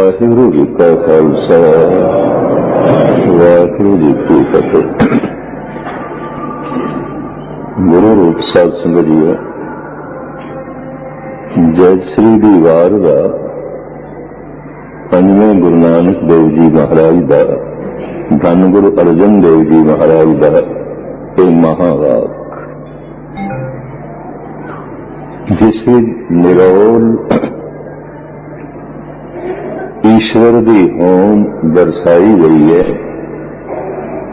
वाहिगुरु जी का खालसा वाहिगुरु जी की फतेह। गुरु रूप साध संगत जी, जयश्री दी वार दा पंजवें गुरु नानक देव जी महाराज दा धन गुरु अर्जन देव जी महाराज दा ये महावाक जिस निरोल ईश्वर की होम दर्शाई गई है,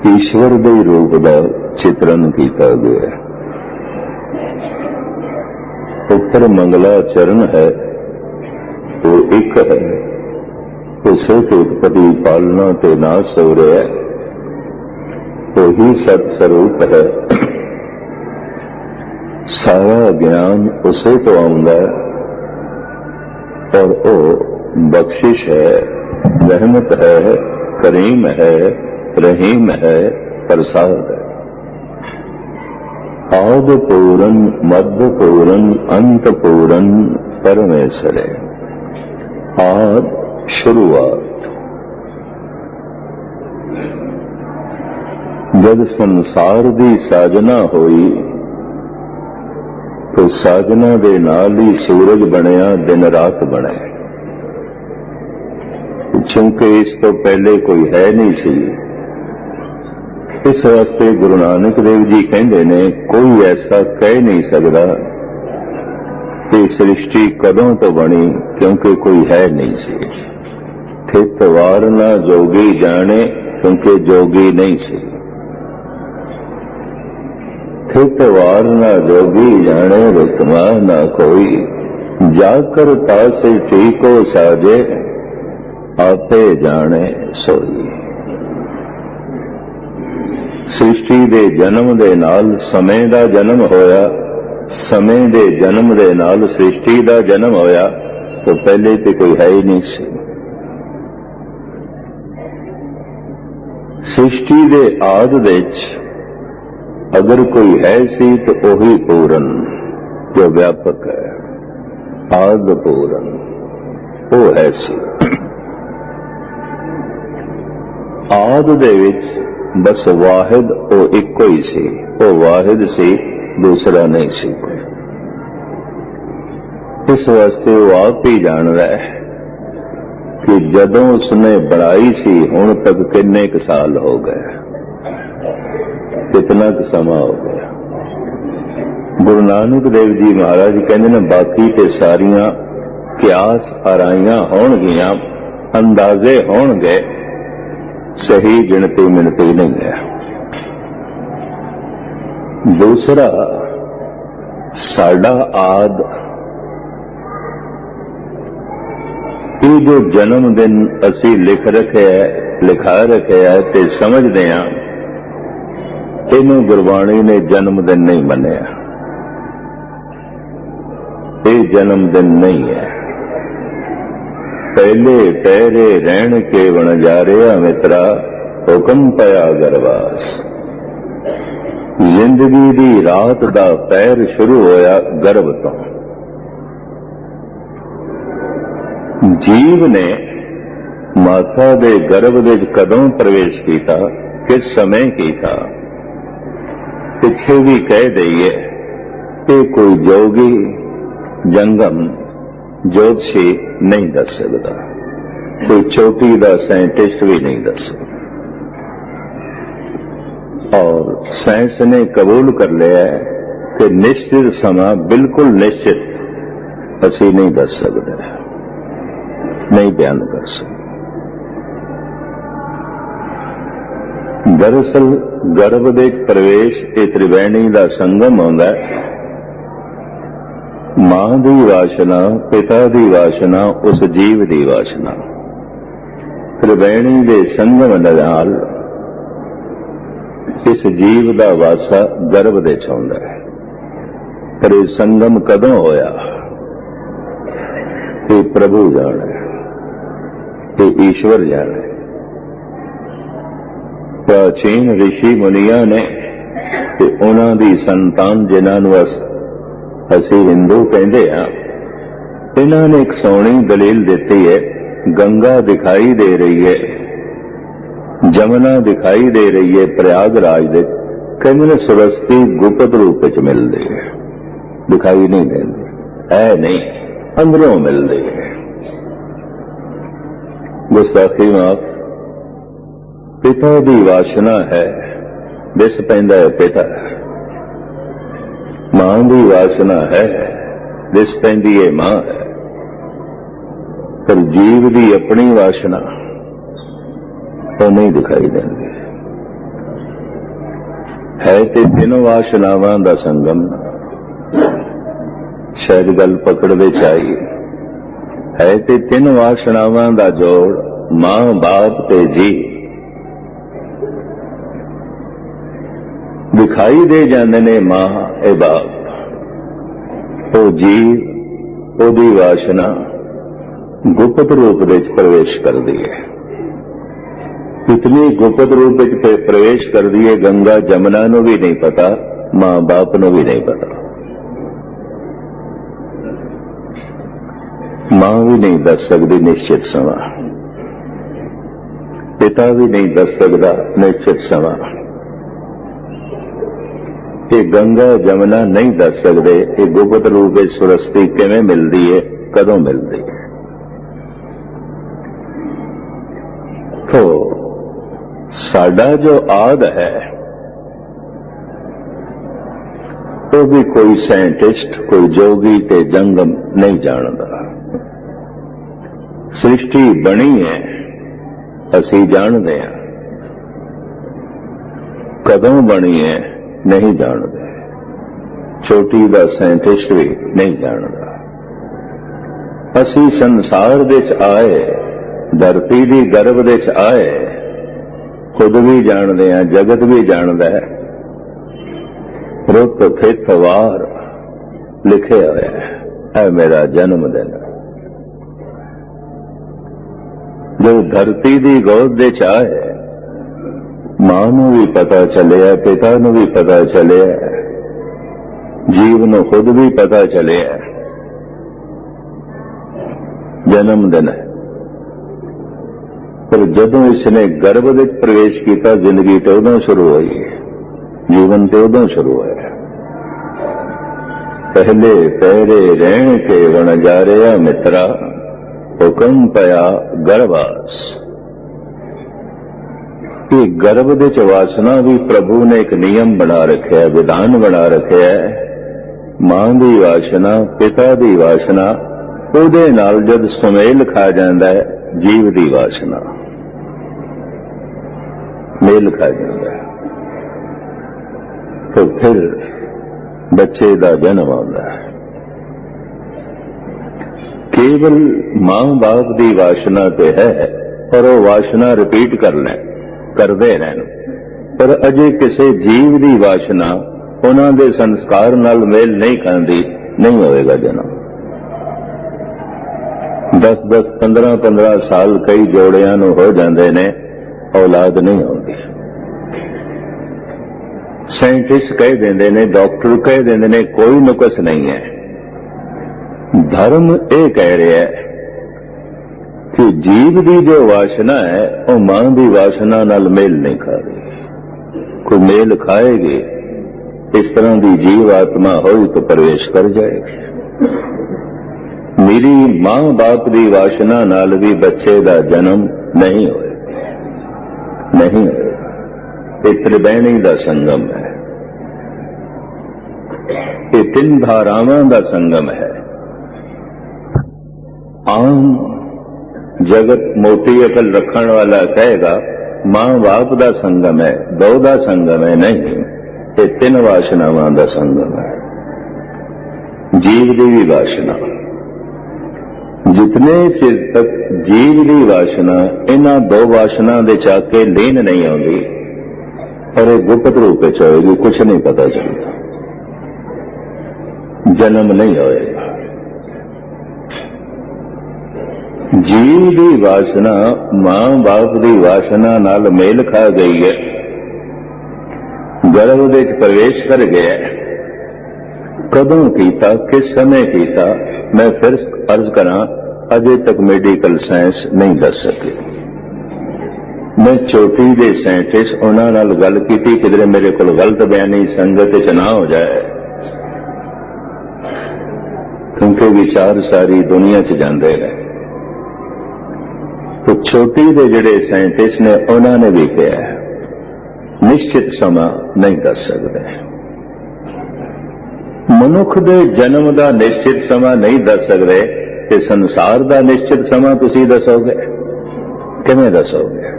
ईश्वर के रूप का चित्रण किया गया है। ऊपर मंगला चरण है, वो एक है, उसे के उत्पत्ति पालना ते नाश हो रहा है, वही सत स्वरूप है। सारा ज्ञान उसे तो आउंदा है और वो बख्शिश है, रहमत है, करीम है, रहीम है, प्रसाद है। आदि पूरन मध्य पूरन अंत पूरन परमेश्वर है। आद शुरुआत। जब संसार की साजना हुई तो साजना दे नाल ही सूरज बनया, दिन रात बने, क्योंकि इस तो पहले कोई है नहीं सी। इस वास्ते गुरु नानक देव जी कहते ने कोई ऐसा कह नहीं सकता कि सृष्टि कदों तो बनी, क्योंकि कोई है नहीं सी। थित वार ना जोगी जाने, क्योंकि जोगी नहीं सी। थित वार ना जोगी जाने, रुतमा ना कोई, जाकर तासे ठीको साजे, आपे जाने सोई। सृष्टि दे जन्म दे नाल समय दा जन्म होया, समय दे जन्म दे नाल सृष्टि दा जन्म होया, तो पहले तो कोई है ही नहीं सी। सृष्टि दे आद विच अगर कोई है सी तो वही पूरन जो व्यापक है, आद पूरन वो है सी। आद दे विच बस वाहिद वो इको ही सी, वो वाहिद सी, दूसरा नहीं सी। इस वास्ते वो आप ही जान रहा है कि जदों उसने बनाई सी हुण तक कितने क साल हो गए, कितना क समा हो गया। गुरु नानक देव जी महाराज कहते ने बाकी ते सारियां क्यास आराइयां होणगियां, अंदाजे होणगे, सही गिनती मिनती नहीं है। दूसरा साडा आद, ये जो जन्मदिन असी लिखा रखे है ते समझते हैं, इनू गुरबाणी ने जन्मदिन नहीं मनिया। ये जन्मदिन नहीं है। पहले पैरे रहन के बन जा रहा मित्रा, हुक्म पया गरवास। जिंदगी दी रात दा पैर शुरू होया गर्भ तो। जीव ने माता दे गर्भ दे कदों प्रवेश किया, किस समय किया, पिछे भी कह दईए कि कोई जोगी जंगम ज्योतिषी नहीं दस सकता, कोई चोटी का साइंटिस्ट भी नहीं दस सकता। और साइंस ने कबूल कर लिया है कि निश्चित समा बिल्कुल निश्चित असी नहीं दस सकते, नहीं बयान कर सकते। दरअसल गर्भ दे प्रवेश ये त्रिवेणी का संगम होता है। मां दी वासना, पिता दी वासना, उस जीव दी वासना, त्रिवेणी दे संगम नाल इस जीव दा वासा गर्भ दे चाहुंदा है। पर यह संगम कदों होया, ये प्रभु जाने, ये ईश्वर जाने। प्राचीन ऋषि मुनिया ने उन्हां दी संतान जिन्हां असी हिंदू कहते हैं, इन्होंने एक सोहनी दलील दी है गंगा दिखाई दे रही है, जमुना दिखाई दे रही है प्रयागराज दे, कहते ने सरस्वती गुप्त रूप च मिलती है, दिखाई नहीं देती है, नहीं अंदरों मिलती है। गुस्ताखी माफ, पिता की वासना है, दिस पैंदा है पिता, मां की वासना है, दिस पैंदी है मां है, पर जीव की अपनी वासना वो नहीं दिखाई देती है। ते तीनों वासनावां दा संगम, शायद गल पकड़ विच आई है, ते तीन वासनावां दा जोड़, मां बाप ते जी दिखाई दे जाते ने। मां ए बाप, ओ जीव ओदी वासना गुप्त रूप विच प्रवेश करती है। इतनी गुप्त रूप विच प्रवेश करती है, गंगा जमुना नूं भी नहीं पता, मां बाप नूं भी नहीं पता, मां भी नहीं दस सकती निश्चित समा, पिता भी नहीं दस सकता निश्चित समा, ये गंगा जमुना नहीं दस सकते ये गुप्त रूप में सरस्वती किवें मिलती है, कदों मिलती है। तो साडा जो आद है वो भी कोई साइंटिस्ट, कोई जोगी ते जंगम नहीं जानता। सृष्टि बनी है असी जानते हैं, कदों बनी है नहीं जानते, छोटी दा साइंटिस्ट भी नहीं जानता। असी संसार दे च आए, धरती दी गर्भ दे च आए, खुद भी जानते हैं, जगत भी जानता है, रुत फित वार लिखे हुए है मेरा जन्मदिन। जो धरती दी गोद दे च आए, मां नूं भी पता चलिया, पिता नूं भी पता चलिया, जीव नूं खुद भी पता चलिया जन्मदिन है। पर जदों इसने गर्भ विच प्रवेश किया, जिंदगी तो उदों शुरू हुई, जीवन तो उदों शुरू होया। पहले पैरे रहण के वन जा रहा मित्रा, हुक्म पया गर्भास। कि गर्भ दे च वासना भी प्रभु ने एक नियम बना रखा है, विधान बना रखा है। मां दी वासना, पिता दी वासना, उहदे नाल जद सुमेल खा जाता है, जीव दी वासना मेल खा जाता है, तो फिर बच्चे का जन्म आता है। केवल मां बाप की वासना तो है, पर वो वासना रिपीट करते रहन, पर अजे किसी जीव की वासना उन्हां दे संस्कार नाल मेल नहीं खाती, नहीं होएगा जन्म। 10-10, 15-15 साल कई जोड़ियां नूं हो जाते ने, औलाद नहीं आती। साइंटिस्ट कह देंदे ने, डॉक्टर कह देंदे ने कोई नुकस नहीं है। धर्म ये कह रहा है कि जीव की जो वासना है वह मां की वासना नाल मेल नहीं खा रही। कोई मेल खाएगी, इस तरह की जीव आत्मा होई तो प्रवेश कर जाएगी। मेरी मां बाप की वासना नाल भी बच्चे का जन्म नहीं होएगा, नहीं होएगा। ये त्रिवेणी का संगम है, ये तीन धारावां का संगम है। आम जगत मोटी अकल रखण वाला कहेगा मां बाप का संगम है, दो का संगम है, नहीं, ये तीन वासनावां का संगम है। जीव की भी वासना, जितने चिर तक जीव की वासना इन्हां दो वासना दे चाके लीन नहीं आती, और ये गुप्त रूप में होएगी, कुछ नहीं पता चलता, जन्म नहीं होएगा। जीव की वासना मां बाप की वासना नाल मेल खा गई है, गर्भ विच प्रवेश कर गया। कदों कीता, किस समय कीता, मैं फिर अर्ज करा, अजे तक मेडिकल साइंस नहीं दस सके। मैं चोटी के साइंटिस्ट उन्हां नाल गल कीती, किधरे मेरे को गलत बयानी संगत च ना हो जाए, क्योंकि विचार सारी दुनिया च जाते रहे। तो चोटी के जिहड़े साइंटिस्ट ने उन्होंने भी कहा निश्चित समा नहीं दस सकते। मनुख के जन्म का निश्चित समा नहीं दस सकते, ते संसार का निश्चित समा तुसीं दसोगे? किवें दसोगे?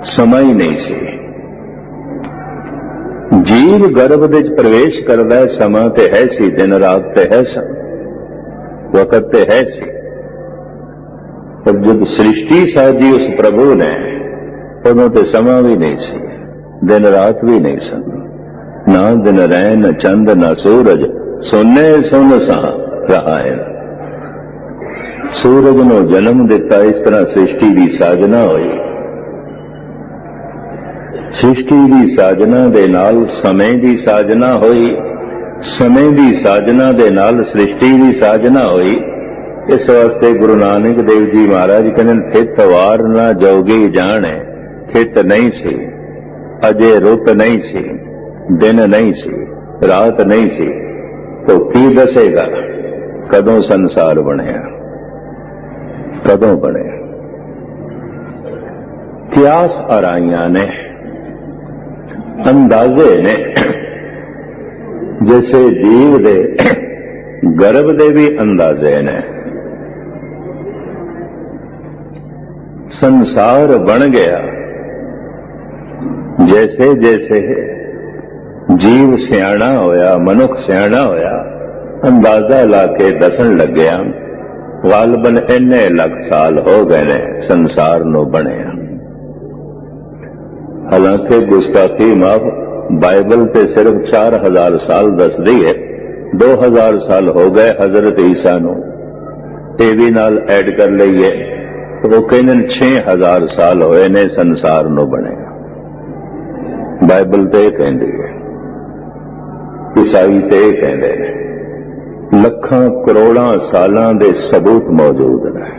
समा ही नहीं सी। जीव गर्भ विच प्रवेश करता है, समा ते है सी, दिन रात ते है सा, वक्त ते है सी। पर जब सृष्टि साजी उस प्रभु ने, उदों ते समा भी नहीं सी, दिन रात भी नहीं सन, ना दिन रैन न चंद न सूरज, सोने सुन सा रहा है। सूरज नूं जन्म दिता, इस तरह सृष्टि की साजना हुई। सृष्टि की साजना दे नाल समय की साजना हुई, समय की साजना दे नाल सृष्टि की साजना हुई। इस वास्ते गुरु नानक देव जी महाराज कहते थित वार ना जोगी जाने, थित नहीं सी, अजे रुत नहीं सी, दिन नहीं सी, रात नहीं सी, तो की दसेगा कदों संसार बनया, कदों बने। क्यास आराइयां ने, अंदाजे ने, जैसे जीव दे गर्भ दे भी अंदाजे ने। संसार बन गया, जैसे जैसे जीव सियाणा होया, मनुख सियाणा होया, अंदाजा ला के दसन लग गया गालबन इन्ने लख साल हो गए ने संसार नो बने। हालांकि गुस्ताखी माफ, बाइबल ते सिर्फ 4000 साल दसदी है, 2000 साल हो गए हजरत ईसा नू, ये भी नाल ऐड कर लईए तो वो कहने 6000 साल होए ने संसार नो बने। बाइबल ते कहती है, ईसाई ते कहते हैं, लखां करोड़ां सालां दे सबूत मौजूद ने।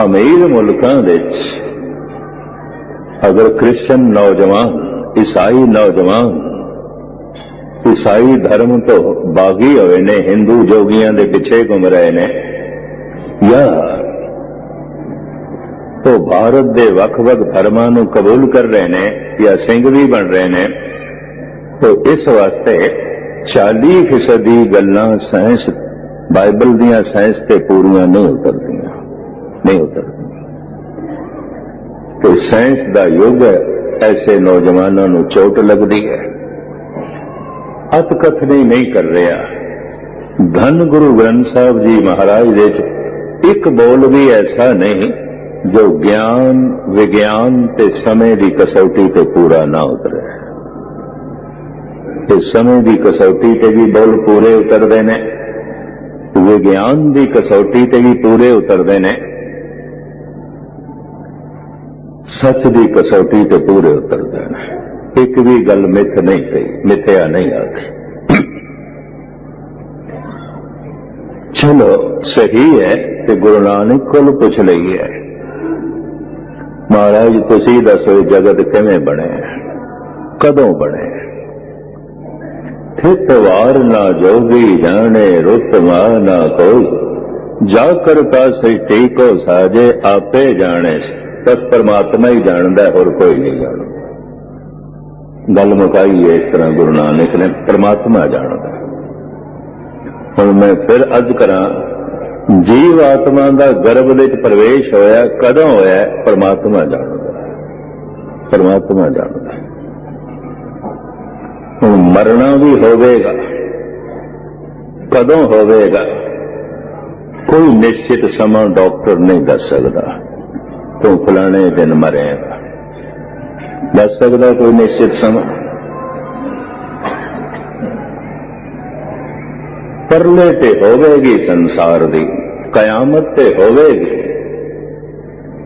अमीर मुल्कां विच अगर क्रिश्चन नौजवान, ईसाई नौजवान, ईसाई धर्म तो बागी हुए ने, हिंदू जोगियां दे पिछे घूम रहे ने, या तो भारत दे वख-वख धर्मां नूं कबूल कर रहे ने, या सिंह भी बन रहे ने, तो इस वास्ते 40% गल्लां साइंस, बाइबल दियां साइंस ते पूरियां नहीं उतरदियां, नहीं उतरदियां। तो साइंस का युग है, ऐसे नौजवानों को चोट लगती है। अतकथनी नहीं कर रहा। धन गुरु ग्रंथ साहब जी महाराज दे एक बोल भी ऐसा नहीं जो ज्ञान, विज्ञान ते समय की कसौटी ते पूरा ना उतरे। इस समय की कसौटी ते भी बोल पूरे उतरते हैं, विज्ञान की कसौटी ते भी पूरे उतरते हैं, सच की कसौटी ते पूरे उतरते हैं। एक भी गल मिथ नहीं कही, मिथ्या नहीं आखी। चलो सही है कि गुरु नानक को पुछ लईए, महाराज तुसी दसो जगत किवें बने, कदों बने? थित वार ना जोगी जाने, रुत माह ना कोई, जा करता सृष्टि को साजे, आपे जाने। बस परमात्मा ही जानता है, और कोई नहीं जानता। गल मुकाई है इस तरह गुरु नानक ने, परमात्मा जानता है। हुण मैं फिर अर्ज करा, जीव आत्मा का गर्भ विच प्रवेश होया कदों होया? परमात्मा जानता है, परमात्मा जानता है। हुण मरना भी होवेगा, कदों होवेगा? कोई निश्चित समा डॉक्टर नहीं दस सकता, तो फलाने दिन मरेगा, दस सकता कोई निश्चित समा? परले ते होवेगी संसार दी, कयामत ते होवेगी,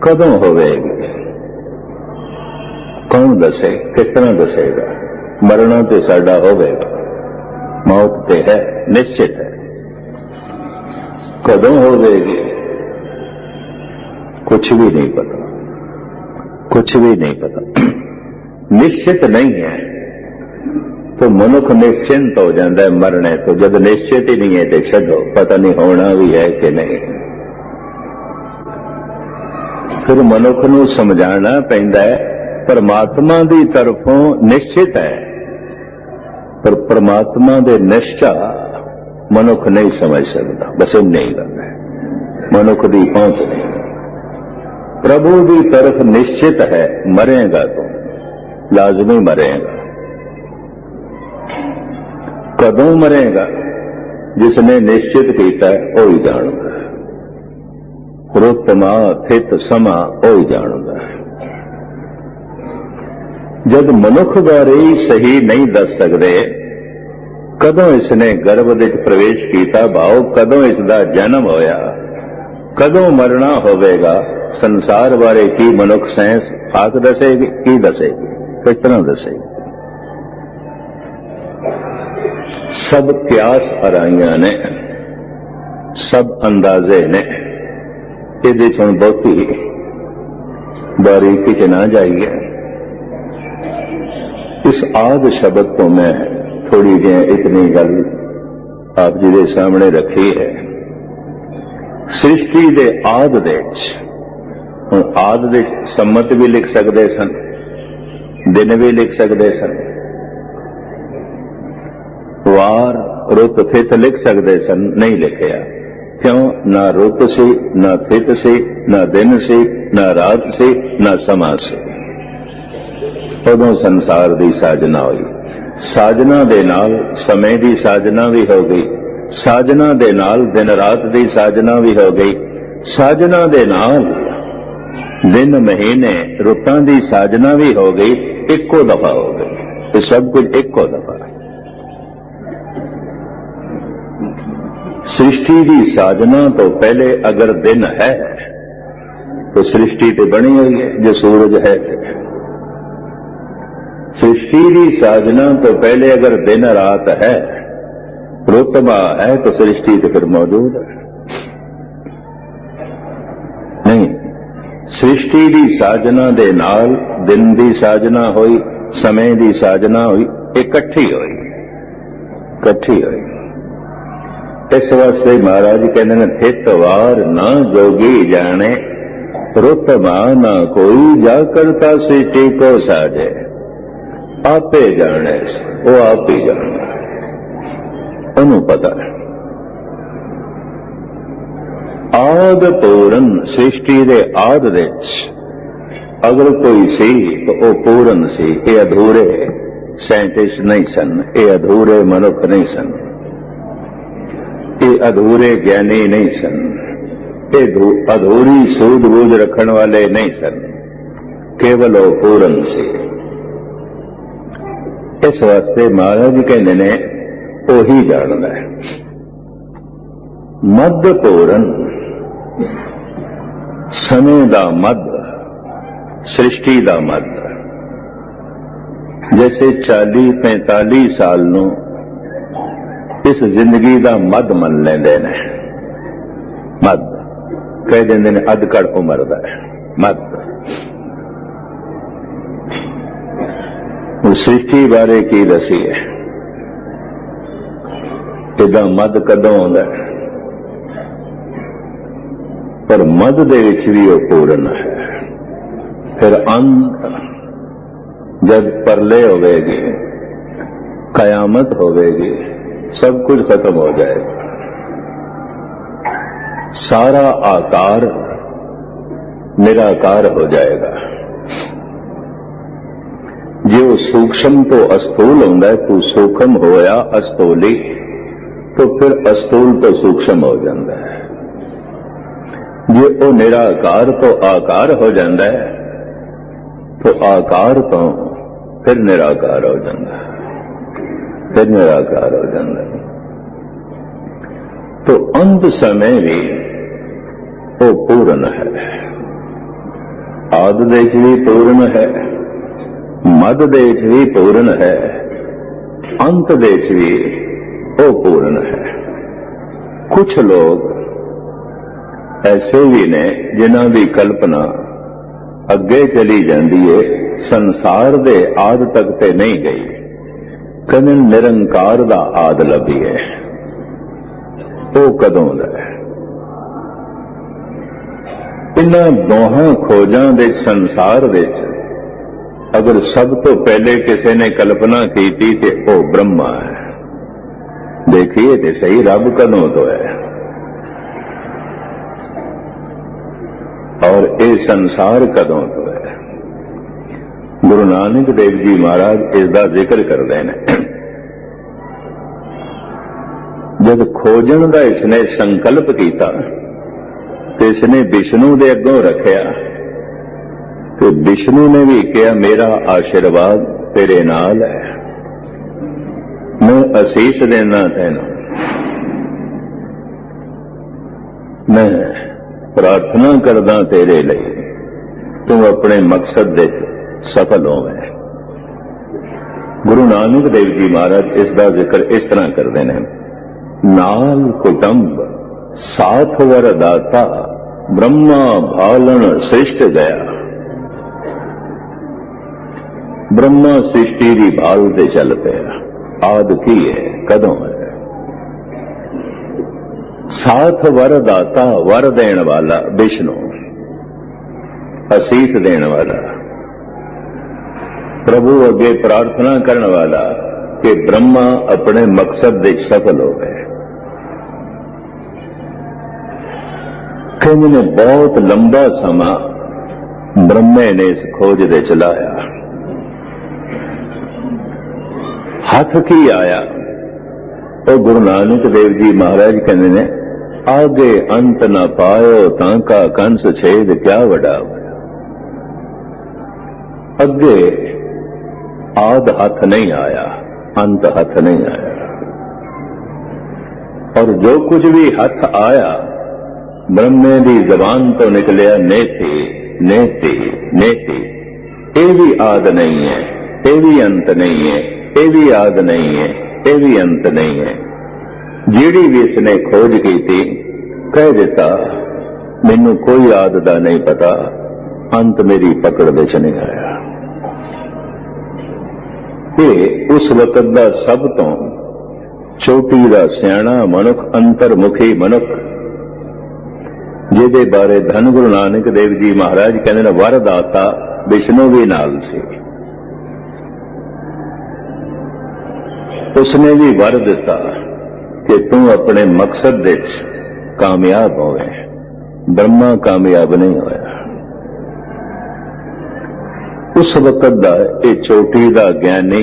कदों होवेगी? कौन दसे, किस तरह दसेगा? मरना तो साडा होवेगा, मौत ते है, निश्चित है। कदों होवेगी कुछ भी नहीं पता, कुछ भी नहीं पता, निश्चित नहीं है। तो मनुख निश्चिंत हो जाता है मरने तो, जब निश्चित ही नहीं है तो छो पता नहीं होना भी है कि नहीं। फिर मनुख नूं समझाना पैंदा है परमात्मा की तरफों निश्चित है, पर परमात्मा दे निश्चा मनुख नहीं समझ सकता। बस नहीं गल है, मनुख की पहुंच नहीं। प्रभु की तरफ निश्चित है, मरेगा तो लाजमी मरेगा। कदों मरेगा जिसने निश्चित किया वो ही जानता है। रुत मां थित समा वो ही जानता है। जब मनुख बारे ही सही नहीं दस सकते कदों इसने गर्भ विच प्रवेश किया, भाव कदों इसका जन्म होया, कदों मरना होवेगा, संसार बारे की मनुख साइंस आख दसेगी, की दसेगी, किस तरह दसेगी। सब क्यास अराइयां ने, सब अंदाजे ने, ये हुण बहुती बारीकी च ना जाइए। इस आद शब्द तो मैं थोड़ी जी इतनी गल आप जी के सामने रखी है। सृष्टि के आद दे हुण आद दे सम्मत भी लिख सकते सन, दिन भी लिख सकते सन, वार रुत थित लिख सकते सन, नहीं लिखिया। क्यों? ना रुत सी, ना थित सी, ना दिन सी, ना रात सी, ना समा सी। उदों संसार की साजना हुई। साजना दे नाल समय की साजना भी हो गई, साजना दे नाल दिन रात की साजना भी हो गई, साजना दे नाल दिन महीने रुतां की साजना भी हो गई, इको दफा हो गई। तो सब कुछ इको दफा। सृष्टि की साजना तो पहले अगर दिन है तो सृष्टि तो बनी हुई है। जो सूरज है, सृष्टि की साजना तो पहले अगर दिन रात है, रुतबा है, तो सृष्टि तो फिर मौजूद है। नहीं, सृष्टि की साजना दे नाल दिन की साजना हुई, समय की साजना हुई, इकट्ठी हुई, इकट्ठी हुई। इस वास्ते महाराज कहते हैं थित वार ना जोगी जाने, रुतबा ना कोई जा करता सृष्टि को साजे। आपे जाने, वो आप ही जाने, उन्होंने पता है। आद पूरन सृष्टि दे आद दे अगर कोई सी तो वो पूरन सी। ये अधूरे साइंटिस्ट नहीं सन, ये अधूरे मनुख नहीं सन, ये अधूरे ज्ञानी नहीं सन, ये अधूरी सूझबूझ रखने वाले नहीं सन, केवल वो पूरन सी। इस वास्ते महाराज जी कहते ने ओही जानदा है। मद पूरन समय दा मद, सृष्टि दा मद। जैसे 40-45 साल नू इस जिंदगी दा मद मन लेंदे ने, मद कह देंदे ने अधकड़ उम्र दा मद। सृष्टि बारे की दसी है, इदा मद कदों आउंदा है, पर मद दे विच भी वो पूर्ण है। फिर अंत जब परले होवेगी, कयामत होवेगी, सब कुछ खत्म हो जाएगा। सारा आकार निराकार हो जाएगा। जो सूक्ष्म तो अस्थूल होता है, तू सूक्ष्म होया अस्थूली, तो फिर अस्थूल तो सूक्ष्म हो जाता है। जो वो निराकार तो आकार हो जाता है, तो आकार तो फिर निराकार हो जाता है, फिर निराकार हो जाता है। तो अंत समय भी वो पूर्ण है। आद देश भी पूर्ण है, मद देश भी पूर्ण है, अंत देश भी वो पूर्ण है। कुछ लोग ऐसे भी ने जिन्हां दी कल्पना अगे चली जाती है, संसार दे आद तक ते नहीं गई, कदे निरंकार दा आद लभी है। वो कदों दा है? इन्हां दोहां खोजां दे संसार दे अगर सब तो पहले किसी ने कल्पना की थी तो वो ब्रह्मा है। देखिए तो सही, रब कदों तो है और ये संसार कदों तो है? गुरु नानक देव जी महाराज इसका जिक्र करते हैं। जब खोजन का इसने संकल्प किया तो इसने विष्णु के अगों रखिया, तो विष्णु ने भी कहा मेरा आशीर्वाद तेरे नाल है, मैं असीस देना तेन, मैं प्रार्थना करदा तेरे लिए, तू अपने मकसद दे सफल होवे। गुरु नानक देव जी महाराज इसका जिक्र इस तरह करते हैं। नाल कुटुंब साथ वरदाता, ब्रह्मा भालन सृष्ट गया। ब्रह्मा सृष्टि की भाल ते चल पिया। आद की है, कदों है? साथ वरदाता, वर देण वाला विष्णु, असीस देण वाला प्रभु अगे प्रार्थना करने वाला कि ब्रह्मा अपने मकसद दे सफल हो गए। कहने ने बहुत लंबा समा ब्रह्मे ने इस खोज दे चलाया। हथ की आया तो गुरु नानक देव जी महाराज कहते ने आगे अंत न पायो तांका कंस छेद क्या वड़ा होया। अगे आद हथ नहीं आया, अंत हथ नहीं आया, और जो कुछ भी हथ आया ब्रह्मे की जबान तो निकलिया नेति नेति नेति। ये भी आद नहीं है, ये भी अंत नहीं है, ये भी आद नहीं है, ये भी अंत नहीं है। जीड़ी भी इसने खोज की थी, कह देता मैनू कोई आद दा नहीं पता, अंत मेरी पकड़ विच नहीं आया। ये उस वक्त दा सब तो चोटी दा सियाणा मनुख, अंतरमुखी मनुख, जिहदे बारे धन गुरु नानक देव जी महाराज कहते हैं वरदाता विष्णु भी नाल सी। उसने भी वर दिता कि तू अपने मकसद विच कामयाब होवे। ब्रह्मा कामयाब नहीं होया। उस वक्त दा ये चोटी दा ज्ञानी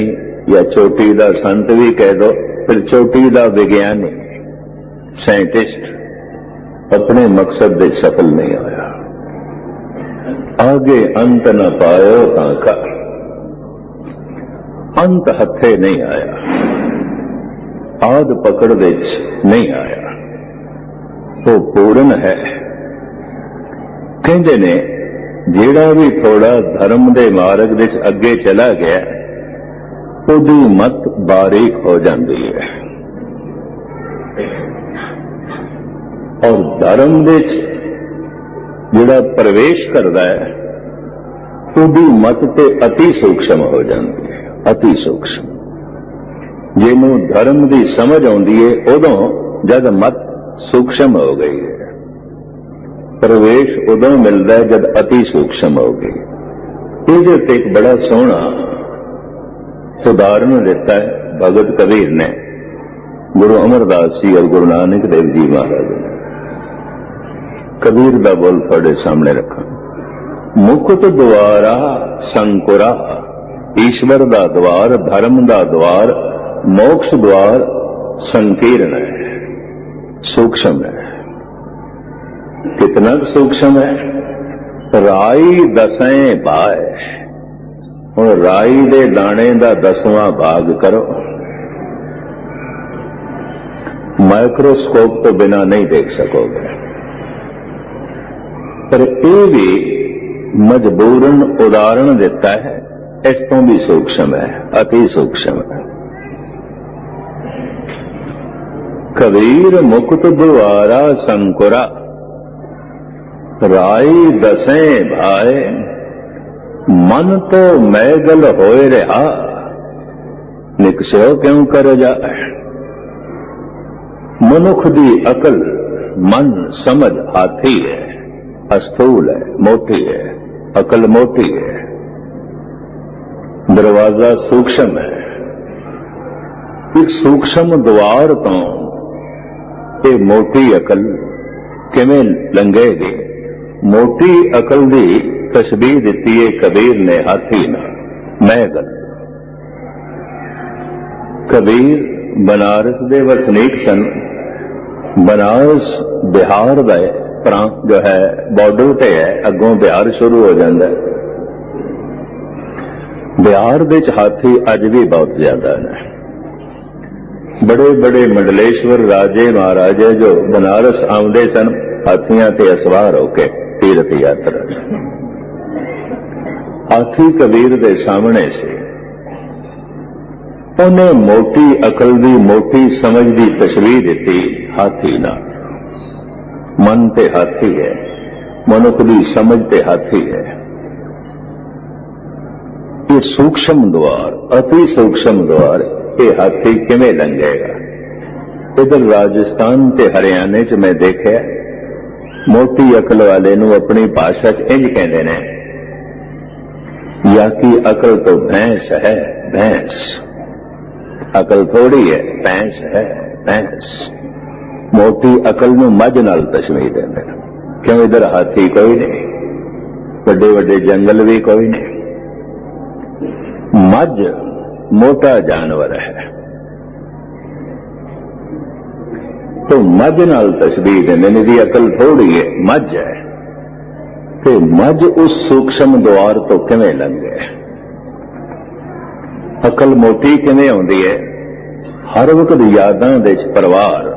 या चोटी दा संत भी कह दो, फिर चोटी दा विज्ञानी साइंटिस्ट अपने मकसद विच सफल नहीं होया। आगे अंत न पायो तांका, अंत हथे नहीं आया, आद पकड़ विच नहीं आया। तो पूर्ण है। कहते ने जेड़ा भी थोड़ा धर्म दे मार्ग विच अगे चला गया उदी मत बारीक हो जाती है, और धर्म विच जेड़ा प्रवेश करता है उदी मत ते अति सूक्ष्म हो जाती है, अति सूक्ष्म। जिन्हों धर्म की समझ आती है उदों जद मत सूक्ष्म हो गई है, प्रवेश उदों मिलता है जब अति सूक्ष्म हो गई। ये एक बड़ा सोहना उदाहरण देता है भगत कबीर ने, गुरु अमरदास जी और गुरु नानक देव जी महाराज ने। कबीर का बोल थोड़े सामने रखा। मुकुट द्वारा संकुरा, ईश्वर का द्वार, धर्म का द्वार, मोक्ष द्वार संकीर्ण है, सूक्ष्म है। कितना सूक्ष्म है? राई दसें बाय, हुण राई दे दाणे दा 10वां भाग करो, माइक्रोस्कोप तो बिना नहीं देख सकोगे। पर यह भी मजबूरन उदाहरण देता है, इस तो भी सूक्ष्म है, अति सूक्ष्म है। कबीर मुकुट द्वारा संकुरा, राई दसें भाए मन तो मैगल होए रहा निकस्यो क्यों कर जाए। मनुख दी अकल मन समझ हाथी है, अस्थूल है, मोटी है, अकल मोटी है, दरवाजा सूक्ष्म है। एक सूक्ष्म द्वार तो ये मोटी अकल किवें लंघेगी। मोटी अकल दी तस्वीर दिती है कबीर ने हाथी नाल मैगल। कबीर बनारस दे वसनीक सन। बनारस बिहार का प्रांत जो है बॉर्डर पे है, अगों बिहार शुरू हो जाता है। बिहार विच हाथी अज भी बहुत ज्यादा ने। बड़े बड़े मंडलेश्वर राजे महाराजे जो बनारस आउंदे सन हाथियां ते असवार होके तीर्थ यात्रा। हाथी कबीर दे सामने से उन्हें मोटी अकल दी मोटी समझ दी तस्वीर दी हाथी ना। मन ते हाथी है, मनुख दी समझ ते हाथी है। ये सूक्ष्म द्वार, अति सूक्ष्म द्वार, ये हाथी किवें लंघेगा। इधर राजस्थान ते हरियाणे च मैं देखा मोटी अकल वाले नूं अपनी भाषा च इंज कहंदे ने, या की अकल तो भैंस है, भैंस। अकल थोड़ी है, भैंस है, भैंस। मोटी अकल नूं मझ नाल तस्वीर देंदे ने। क्यों इधर हाथी कोई नहीं, बड़े बड़े जंगल भी कोई नहीं। मझ मोटा जानवर है तो मझ नाल तस्वीर देंदे ने। दी अकल थोड़ी है, मझ है, ते मझ उस सूक्ष्म द्वार तो किवें लंघे। अकल मोटी किवें आउंदी है। हर वक्त यादां दे परिवार,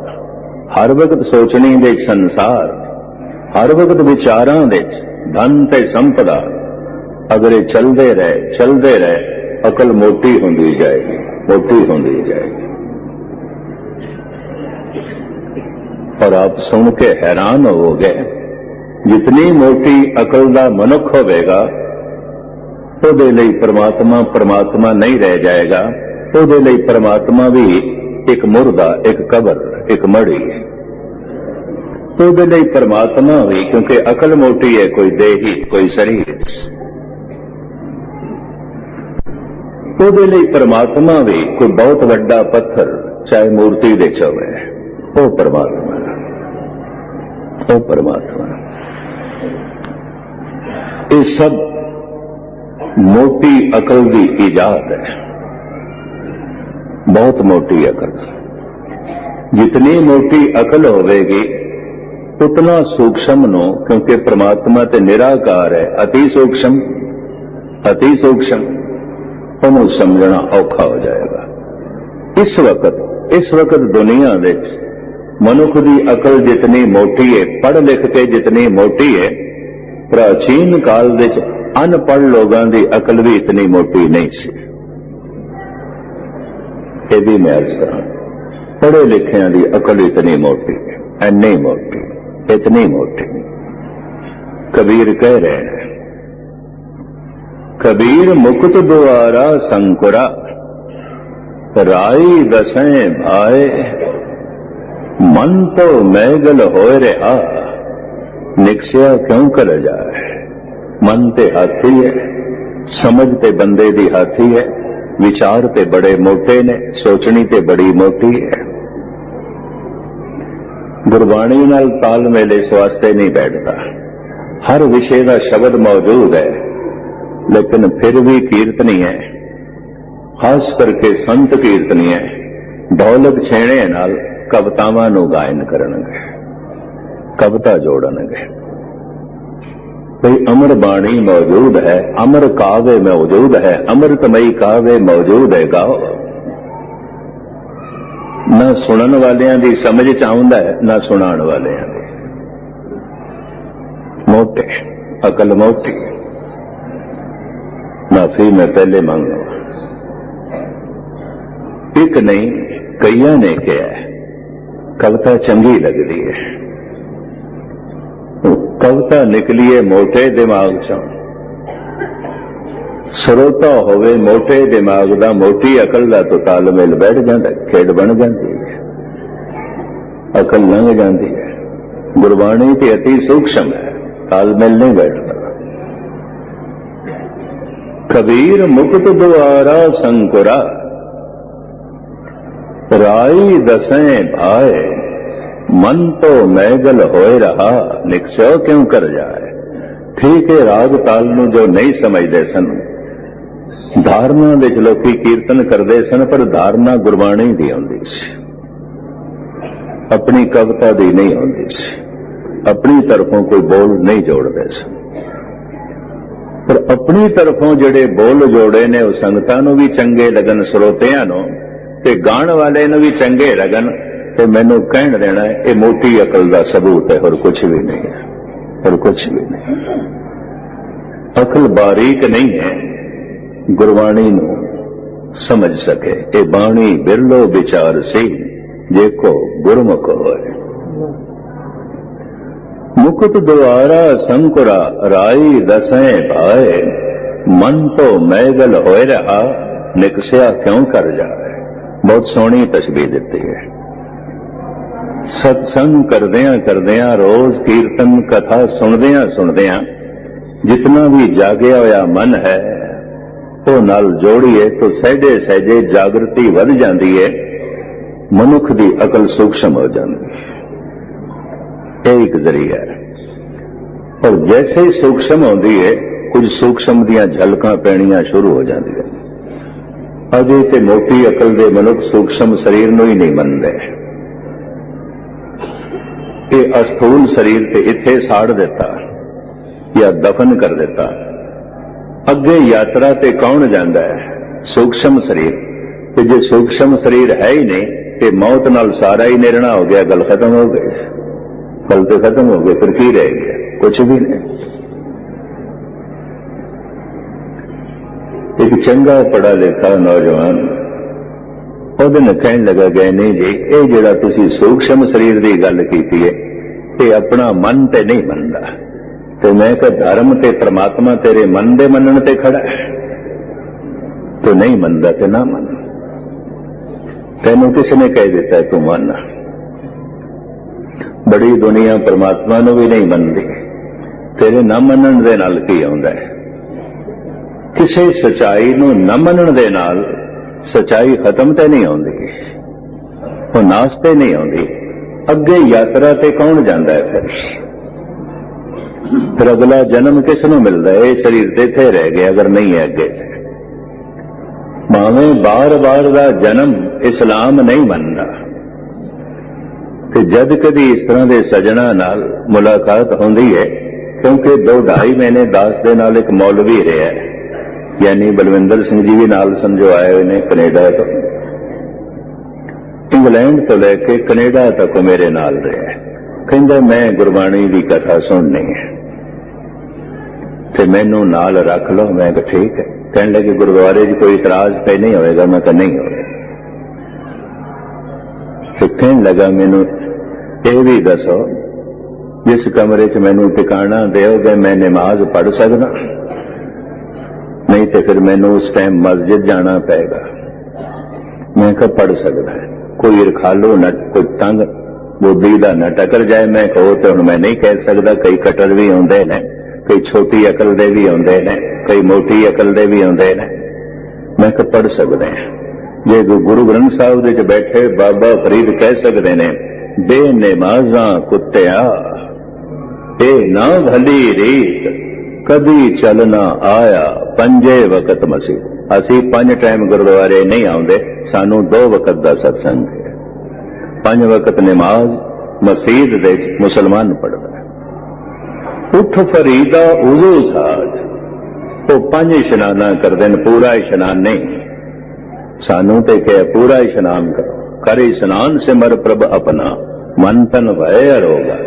हर वक्त सोचनी दे संसार, हर वक्त विचारां दे धन ते संपदा। अगर ये चलते रहे अकल मोटी होंदी जाएगी, मोटी होंदी जाएगी। और आप सुन के हैरान होवोगे, जितनी मोटी अकल दा मनुख होवेगा ਉਹਦੇ ਲਈ परमात्मा परमात्मा नहीं रह जाएगा। ਉਹਦੇ ਲਈ परमात्मा भी एक मुर्दा, एक कबर, एक मड़ी है। ਉਹਦੇ ਲਈ परमात्मा भी, क्योंकि अकल मोटी है, कोई देही, कोई शरीर। ਉਹਦੇ ਲਈ परमात्मा भी कोई बहुत वड्डा पत्थर, चाहे मूर्ति दे होवे, वो परमात्मा, वो परमात्मा। ये सब मोटी अकल की इजाद है, बहुत मोटी अकल। जितनी मोटी अकल होवेगी उतना सूक्ष्म नो, क्योंकि परमात्मा ते निराकार है, अति सूक्ष्म, अति सूक्ष्म, उन्हें समझना औखा हो जाएगा। इस वक्त दुनिया विच मनुख की अकल जितनी मोटी है, पढ़ लिख के जितनी मोटी है, प्राचीन काल विच अनपढ़ लोगों की अकल भी इतनी मोटी नहीं सी। ये भी मैं अर्ज करा, पढ़े लिखिया की अकल इतनी मोटी है, इतनी मोटी, इतनी मोटी। कबीर कह रहे हैं, कबीर मुकुट द्वारा संकुरा राई दसें भाए मन तो मैगल होए रहा निकसिया क्यों कर जाए। मन ते हाथी है, समझ ते बंदे दी हाथी है, विचार ते बड़े मोटे ने, सोचनी ते बड़ी मोटी है। गुरबाणी नाल तालमेल इस वास्ते नहीं बैठता। हर विषय का शब्द मौजूद है, लेकिन फिर भी कीर्तनी है, खास करके संत कीर्तनी है, ढोलक छेणे नाल कवितावां नूं गायन करनगे, कविता जोड़नगे। भाई अमर बाणी मौजूद है, अमर काव्य मौजूद है, अमृतमयी काव्य मौजूद है, गाओ। ना सुनन वालियां दी समझ च आउंदा है, ना सुनाण वालियां दी। मोटे, अकल मोटी। माफी मैं पहले मांगा, एक नहीं कईया ने कहा कविता चंगी लगती है। कविता निकलीए मोटे दिमाग चों, ਸਰੋਤਾ ਹੋਵੇ ਮੋਟੇ ਦਿਮਾਗ ਦਾ, ਮੋਟੀ ਅਕਲ ਦਾ ਤਾਂ ਤਾਲਮੇਲ ਬੈਠ ਜਾਂਦਾ, ਖੇਡ ਬਣ ਜਾਂਦੀ ਹੈ, ਅਕਲ ਲੰਘ ਜਾਂਦੀ ਹੈ। ਗੁਰਬਾਣੀ ਤੇ ਅਤੀ ਸੂਖਸ਼ਮ ਹੈ, ਤਾਲਮੇਲ ਨਹੀਂ ਬੈਠਦਾ। ਕਬੀਰ ਮੁਕਤ ਦੁਆਰਾ ਸੰਕੁਰਾ, ਰਾਈ ਦਸੈਂ ਭਾਏ, ਮਨ ਤੋਂ ਮੈਗਲ ਹੋਏ ਰਹਾ, ਨਿਕਸਿਓ ਕਿਉਂ ਕਰ ਜਾਏ। ਠੀਕ ਹੈ, ਰਾਗ ਤਾਲ ਨੂੰ ਜੋ ਨਹੀਂ ਸਮਝਦੇ ਸਨ, ਧਾਰਨਾ ਵਿੱਚ ਲੋਕੀ ਕੀਰਤਨ ਕਰਦੇ ਸਨ, ਪਰ ਧਾਰਨਾ ਗੁਰਬਾਣੀ ਦੀ ਆਉਂਦੀ ਸੀ, ਆਪਣੀ ਕਵਿਤਾ ਦੀ ਨਹੀਂ ਆਉਂਦੀ ਸੀ, ਆਪਣੀ ਤਰਫੋਂ ਕੋਈ ਬੋਲ ਨਹੀਂ ਜੋੜਦੇ ਸਨ। ਪਰ ਆਪਣੀ ਤਰਫੋਂ ਜਿਹੜੇ ਬੋਲ ਜੋੜੇ ਨੇ ਉਹ ਸੰਗਤਾਂ ਨੂੰ ਵੀ ਚੰਗੇ ਲੱਗਣ, ਸਰੋਤਿਆਂ ਨੂੰ ਤੇ ਗਾਣ ਵਾਲੇ ਨੂੰ ਵੀ ਚੰਗੇ ਲੱਗਣ, ਤੇ ਮੈਨੂੰ ਕਹਿਣ ਦੇਣਾ ਇਹ ਮੋਟੀ ਅਕਲ ਦਾ ਸਬੂਤ ਹੈ, ਹੋਰ ਕੁਝ ਵੀ ਨਹੀਂ ਹੈ, ਹੋਰ ਕੁਝ ਵੀ ਨਹੀਂ। ਅਕਲ ਬਾਰੀਕ ਨਹੀਂ ਹੈ, ਗੁਰਬਾਣੀ ਨੂੰ ਸਮਝ ਸਕੇ। ਇਹ ਬਾਣੀ ਬਿਰਲੋ ਵਿਚਾਰ ਸੀ, ਜੇ ਕੋ ਗੁਰਮੁਖ ਹੋਏ। ਮੁਕਤ ਦੁਆਰਾ ਸੰਕੁਰਾ, ਰਾਈ ਦਸੈਂ ਭਾਏ, ਮਨ ਤੋਂ ਮੈਗਲ ਹੋਏ ਰਹਾ, ਨਿਕਸਿਆ ਕਿਉਂ ਕਰ ਜਾਏ। ਬਹੁਤ ਸੋਹਣੀ ਤਸ਼ਬੀਹ ਦਿੱਤੀ ਹੈ। ਸਤਸੰਗ ਕਰਦਿਆਂ ਕਰਦਿਆਂ, ਰੋਜ਼ ਕੀਰਤਨ ਕਥਾ ਸੁਣਦਿਆਂ ਸੁਣਦਿਆਂ, ਜਿਤਨਾ ਵੀ ਜਾਗਿਆ ਹੋਇਆ ਮਨ ਹੈ ਉਹ ਨਾਲ ਜੋੜੀਏ ਤਾਂ ਸਹਿਜੇ ਸਹਿਜੇ ਜਾਗਰਤੀ ਵੱਧ ਜਾਂਦੀ ਹੈ, ਮਨੁੱਖ ਦੀ ਅਕਲ ਸੂਖਸ਼ਮ ਹੋ ਜਾਂਦੀ ਹੈ। ਇਹ ਇੱਕ ਜ਼ਰੀਆ ਹੈ। ਪਰ ਜੈਸੇ ਹੀ ਸੂਖਸ਼ਮ ਹੁੰਦੀ ਹੈ, ਕੁਝ ਸੂਖਸ਼ਮ ਦੀਆਂ ਝਲਕਾਂ ਪੈਣੀਆਂ ਸ਼ੁਰੂ ਹੋ ਜਾਂਦੀਆਂ। ਅਜੇ ਤੇ ਮੋਟੀ ਅਕਲ ਦੇ ਮਨੁੱਖ ਸੂਖਸ਼ਮ ਸਰੀਰ ਨੂੰ ਹੀ ਨਹੀਂ ਮੰਨਦੇ। ਇਹ ਅਸਥੂਲ ਸਰੀਰ ਤੇ ਇੱਥੇ ਸਾੜ ਦਿੱਤਾ ਜਾਂ ਦਫਨ ਕਰ ਦਿੱਤਾ। ਅੱਗੇ ਯਾਤਰਾ ਤੇ ਕੌਣ ਜਾਂਦਾ ਹੈ? ਸੂਖਸ਼ਮ ਸਰੀਰ। ਤੇ ਜੇ ਸੂਖਸ਼ਮ ਸਰੀਰ ਹੈ ਹੀ ਨਹੀਂ ਤੇ ਮੌਤ ਨਾਲ ਸਾਰਾ ਹੀ ਨਿਰਣਾ ਹੋ ਗਿਆ, ਗੱਲ ਖਤਮ ਹੋ ਗਈ, ਗੱਲ ਤੇ ਖਤਮ ਹੋ ਗਈ, ਫਿਰ ਕੀ ਰਹਿ ਗਿਆ? ਕੁਛ ਵੀ ਨਹੀਂ। ਇੱਕ ਚੰਗਾ ਪੜਾ ਲਿਖਾ ਨੌਜਵਾਨ ਉਹਦੇ ਨਾਲ ਕਹਿਣ ਲੱਗਾ, ਗਏ ਨਹੀਂ ਜੀ, ਇਹ ਜਿਹੜਾ ਤੁਸੀਂ ਸੂਖਸ਼ਮ ਸਰੀਰ ਦੀ ਗੱਲ ਕੀਤੀ ਹੈ, ਇਹ ਆਪਣਾ ਮਨ ਤੇ ਨਹੀਂ ਮੰਨਦਾ। ਤੇ ਮੈਂ ਕਿਹਾ ਧਰਮ ਤੇ ਪ੍ਰਮਾਤਮਾ ਤੇਰੇ ਮਨ ਦੇ ਮੰਨਣ ਤੇ ਖੜਾ ਹੈ, ਤੂੰ ਨਹੀਂ ਮੰਨਦਾ ਤੇ ਨਾ ਮੰਨ। ਤੈਨੂੰ ਕਿਸ ਨੇ ਕਹਿ ਦਿੱਤਾ ਤੂੰ ਮੰਨ? ਬੜੀ ਦੁਨੀਆ ਪ੍ਰਮਾਤਮਾ ਨੂੰ ਵੀ ਨਹੀਂ ਮੰਨਦੀ, ਤੇਰੇ ਨਾ ਮੰਨਣ ਦੇ ਨਾਲ ਕੀ ਆਉਂਦਾ ਹੈ? ਕਿਸੇ ਸਚਾਈ ਨੂੰ ਨਾ ਮੰਨਣ ਦੇ ਨਾਲ ਸਚਾਈ ਖਤਮ ਤੇ ਨਹੀਂ ਆਉਂਦੀ, ਉਹ ਨਾਸ ਤੇ ਨਹੀਂ ਆਉਂਦੀ। ਅੱਗੇ ਯਾਤਰਾ ਤੇ ਕੌਣ ਜਾਂਦਾ ਹੈ? ਫਿਰ ਅਗਲਾ ਜਨਮ ਕਿਸ ਨੂੰ ਮਿਲਦਾ ਹੈ? ਇਹ ਸਰੀਰ ਤੇ ਇੱਥੇ ਰਹਿ ਗਿਆ ਅਗਰ ਨਹੀਂ ਹੈ ਅੱਗੇ। ਭਾਵੇਂ ਬਾਰ-ਬਾਰ ਦਾ ਜਨਮ ਇਸਲਾਮ ਨਹੀਂ ਮੰਨਦਾ। ਤੇ ਜਦ ਕਦੀ ਇਸ ਤਰ੍ਹਾਂ ਦੇ ਸਜਣਾ ਨਾਲ ਮੁਲਾਕਾਤ ਹੁੰਦੀ ਹੈ, ਕਿਉਂਕਿ 2-2.5 ਮਹੀਨੇ ਦਾਸ ਦੇ ਨਾਲ ਇੱਕ ਮੌਲਵੀ ਰਿਹਾ, ਯਾਨੀ ਬਲਵਿੰਦਰ ਸਿੰਘ ਜੀ ਵੀ ਨਾਲ ਸਮਝੋ ਆਏ ਹੋਏ ਨੇ ਕੈਨੇਡਾ ਤੋਂ, ਇੰਗਲੈਂਡ ਤੋਂ ਲੈ ਕੇ ਕੈਨੇਡਾ ਤੱਕ ਮੇਰੇ ਨਾਲ ਰਿਹਾ। ਕਹਿੰਦਾ ਮੈਂ ਗੁਰਬਾਣੀ ਦੀ ਕਥਾ ਸੁਣਨੀ ਹੈ ਤੇ ਮੈਨੂੰ ਨਾਲ ਰੱਖ ਲਓ। ਮੈਂ ਕਿਹਾ ਠੀਕ ਹੈ। ਕਹਿਣ ਲੱਗੇ ਗੁਰਦੁਆਰੇ 'ਚ ਕੋਈ ਇਤਰਾਜ਼ ਤੇ ਨਹੀਂ ਹੋਵੇਗਾ? ਮੈਂ ਕਿਹਾ ਨਹੀਂ ਹੋਵੇਗਾ। ਫਿਰ ਕਹਿਣ ਲੱਗਾ ਮੈਨੂੰ ਇਹ ਵੀ ਦੱਸੋ, ਜਿਸ ਕਮਰੇ 'ਚ ਮੈਨੂੰ ਟਿਕਾਣਾ ਦਿਓਗੇ ਮੈਂ ਨਮਾਜ਼ ਪੜ੍ਹ ਸਕਦਾ? ਨਹੀਂ ਤੇ ਫਿਰ ਮੈਨੂੰ ਉਸ ਟਾਈਮ ਮਸਜਿਦ ਜਾਣਾ ਪਏਗਾ। ਮੈਂ ਕਿਹਾ ਪੜ੍ਹ ਸਕਦਾ ਹੈ। ਕੋਈ ਰਖਾਲੂ ਨਾ ਕੋਈ ਤੰਗ ਬੁੱਧੀ ਦਾ ਨਾ ਟੱਕਰ ਜਾਏ। ਮੈਂ ਕਹੋ ਤੇ ਹੁਣ ਮੈਂ ਨਹੀਂ ਕਹਿ ਸਕਦਾ, ਕਈ ਕਟਰ ਵੀ ਹੁੰਦੇ ਨੇ, ਕਈ ਛੋਟੀ ਅਕਲ ਦੇ ਵੀ ਹੁੰਦੇ ਨੇ, ਕਈ ਮੋਟੀ ਅਕਲ ਦੇ ਵੀ ਹੁੰਦੇ ਨੇ। ਮੈਂ ਕਿਹਾ ਪੜ੍ਹ ਸਕਦੇ ਹਾਂ। ਜੇ ਗੁਰੂ ਗ੍ਰੰਥ ਸਾਹਿਬ ਦੇ ਵਿੱਚ ਬੈਠੇ ਬਾਬਾ ਫਰੀਦ ਕਹਿ ਸਕਦੇ ਨੇ, ਬੇਨਮਾਜ਼ਾਂ ਕੁੱਤਿਆ ਇਹ ਨਾ ਭਲੀ ਰੀਤ, ਕਦੀ ਚੱਲਣਾ ਆਇਆ ਪੰਜੇ ਵਕਤ ਮਸੀਹ। ਅਸੀਂ 5 ਟਾਈਮ ਗੁਰਦੁਆਰੇ ਨਹੀਂ ਆਉਂਦੇ, ਸਾਨੂੰ 2 ਵਕਤ ਦਾ ਸਤਸੰਗ ਹੈ। 5 ਵਕਤ ਨਮਾਜ਼ ਮਸਜਿਦ ਦੇ ਵਿੱਚ ਮੁਸਲਮਾਨ ਪੜ੍ਹਦਾ। ਉੱਠ ਫਰੀਦਾ ਉਜ਼ੂ ਸਾਜ। ਉਹ 5 ਇਸ਼ਨਾਨਾਂ ਕਰਦੇ ਨੇ, ਪੂਰਾ ਇਸ਼ਨਾਨ ਨਹੀਂ। ਸਾਨੂੰ ਤੇ ਕਿਹਾ ਪੂਰਾ ਇਸ਼ਨਾਨ ਕਰੋ। ਕਰ ਇਸ਼ਨਾਨ ਸਿਮਰ ਪ੍ਰਭ ਆਪਣਾ, ਮਨ ਤਨ ਭੈ ਅਰੋਗਾ।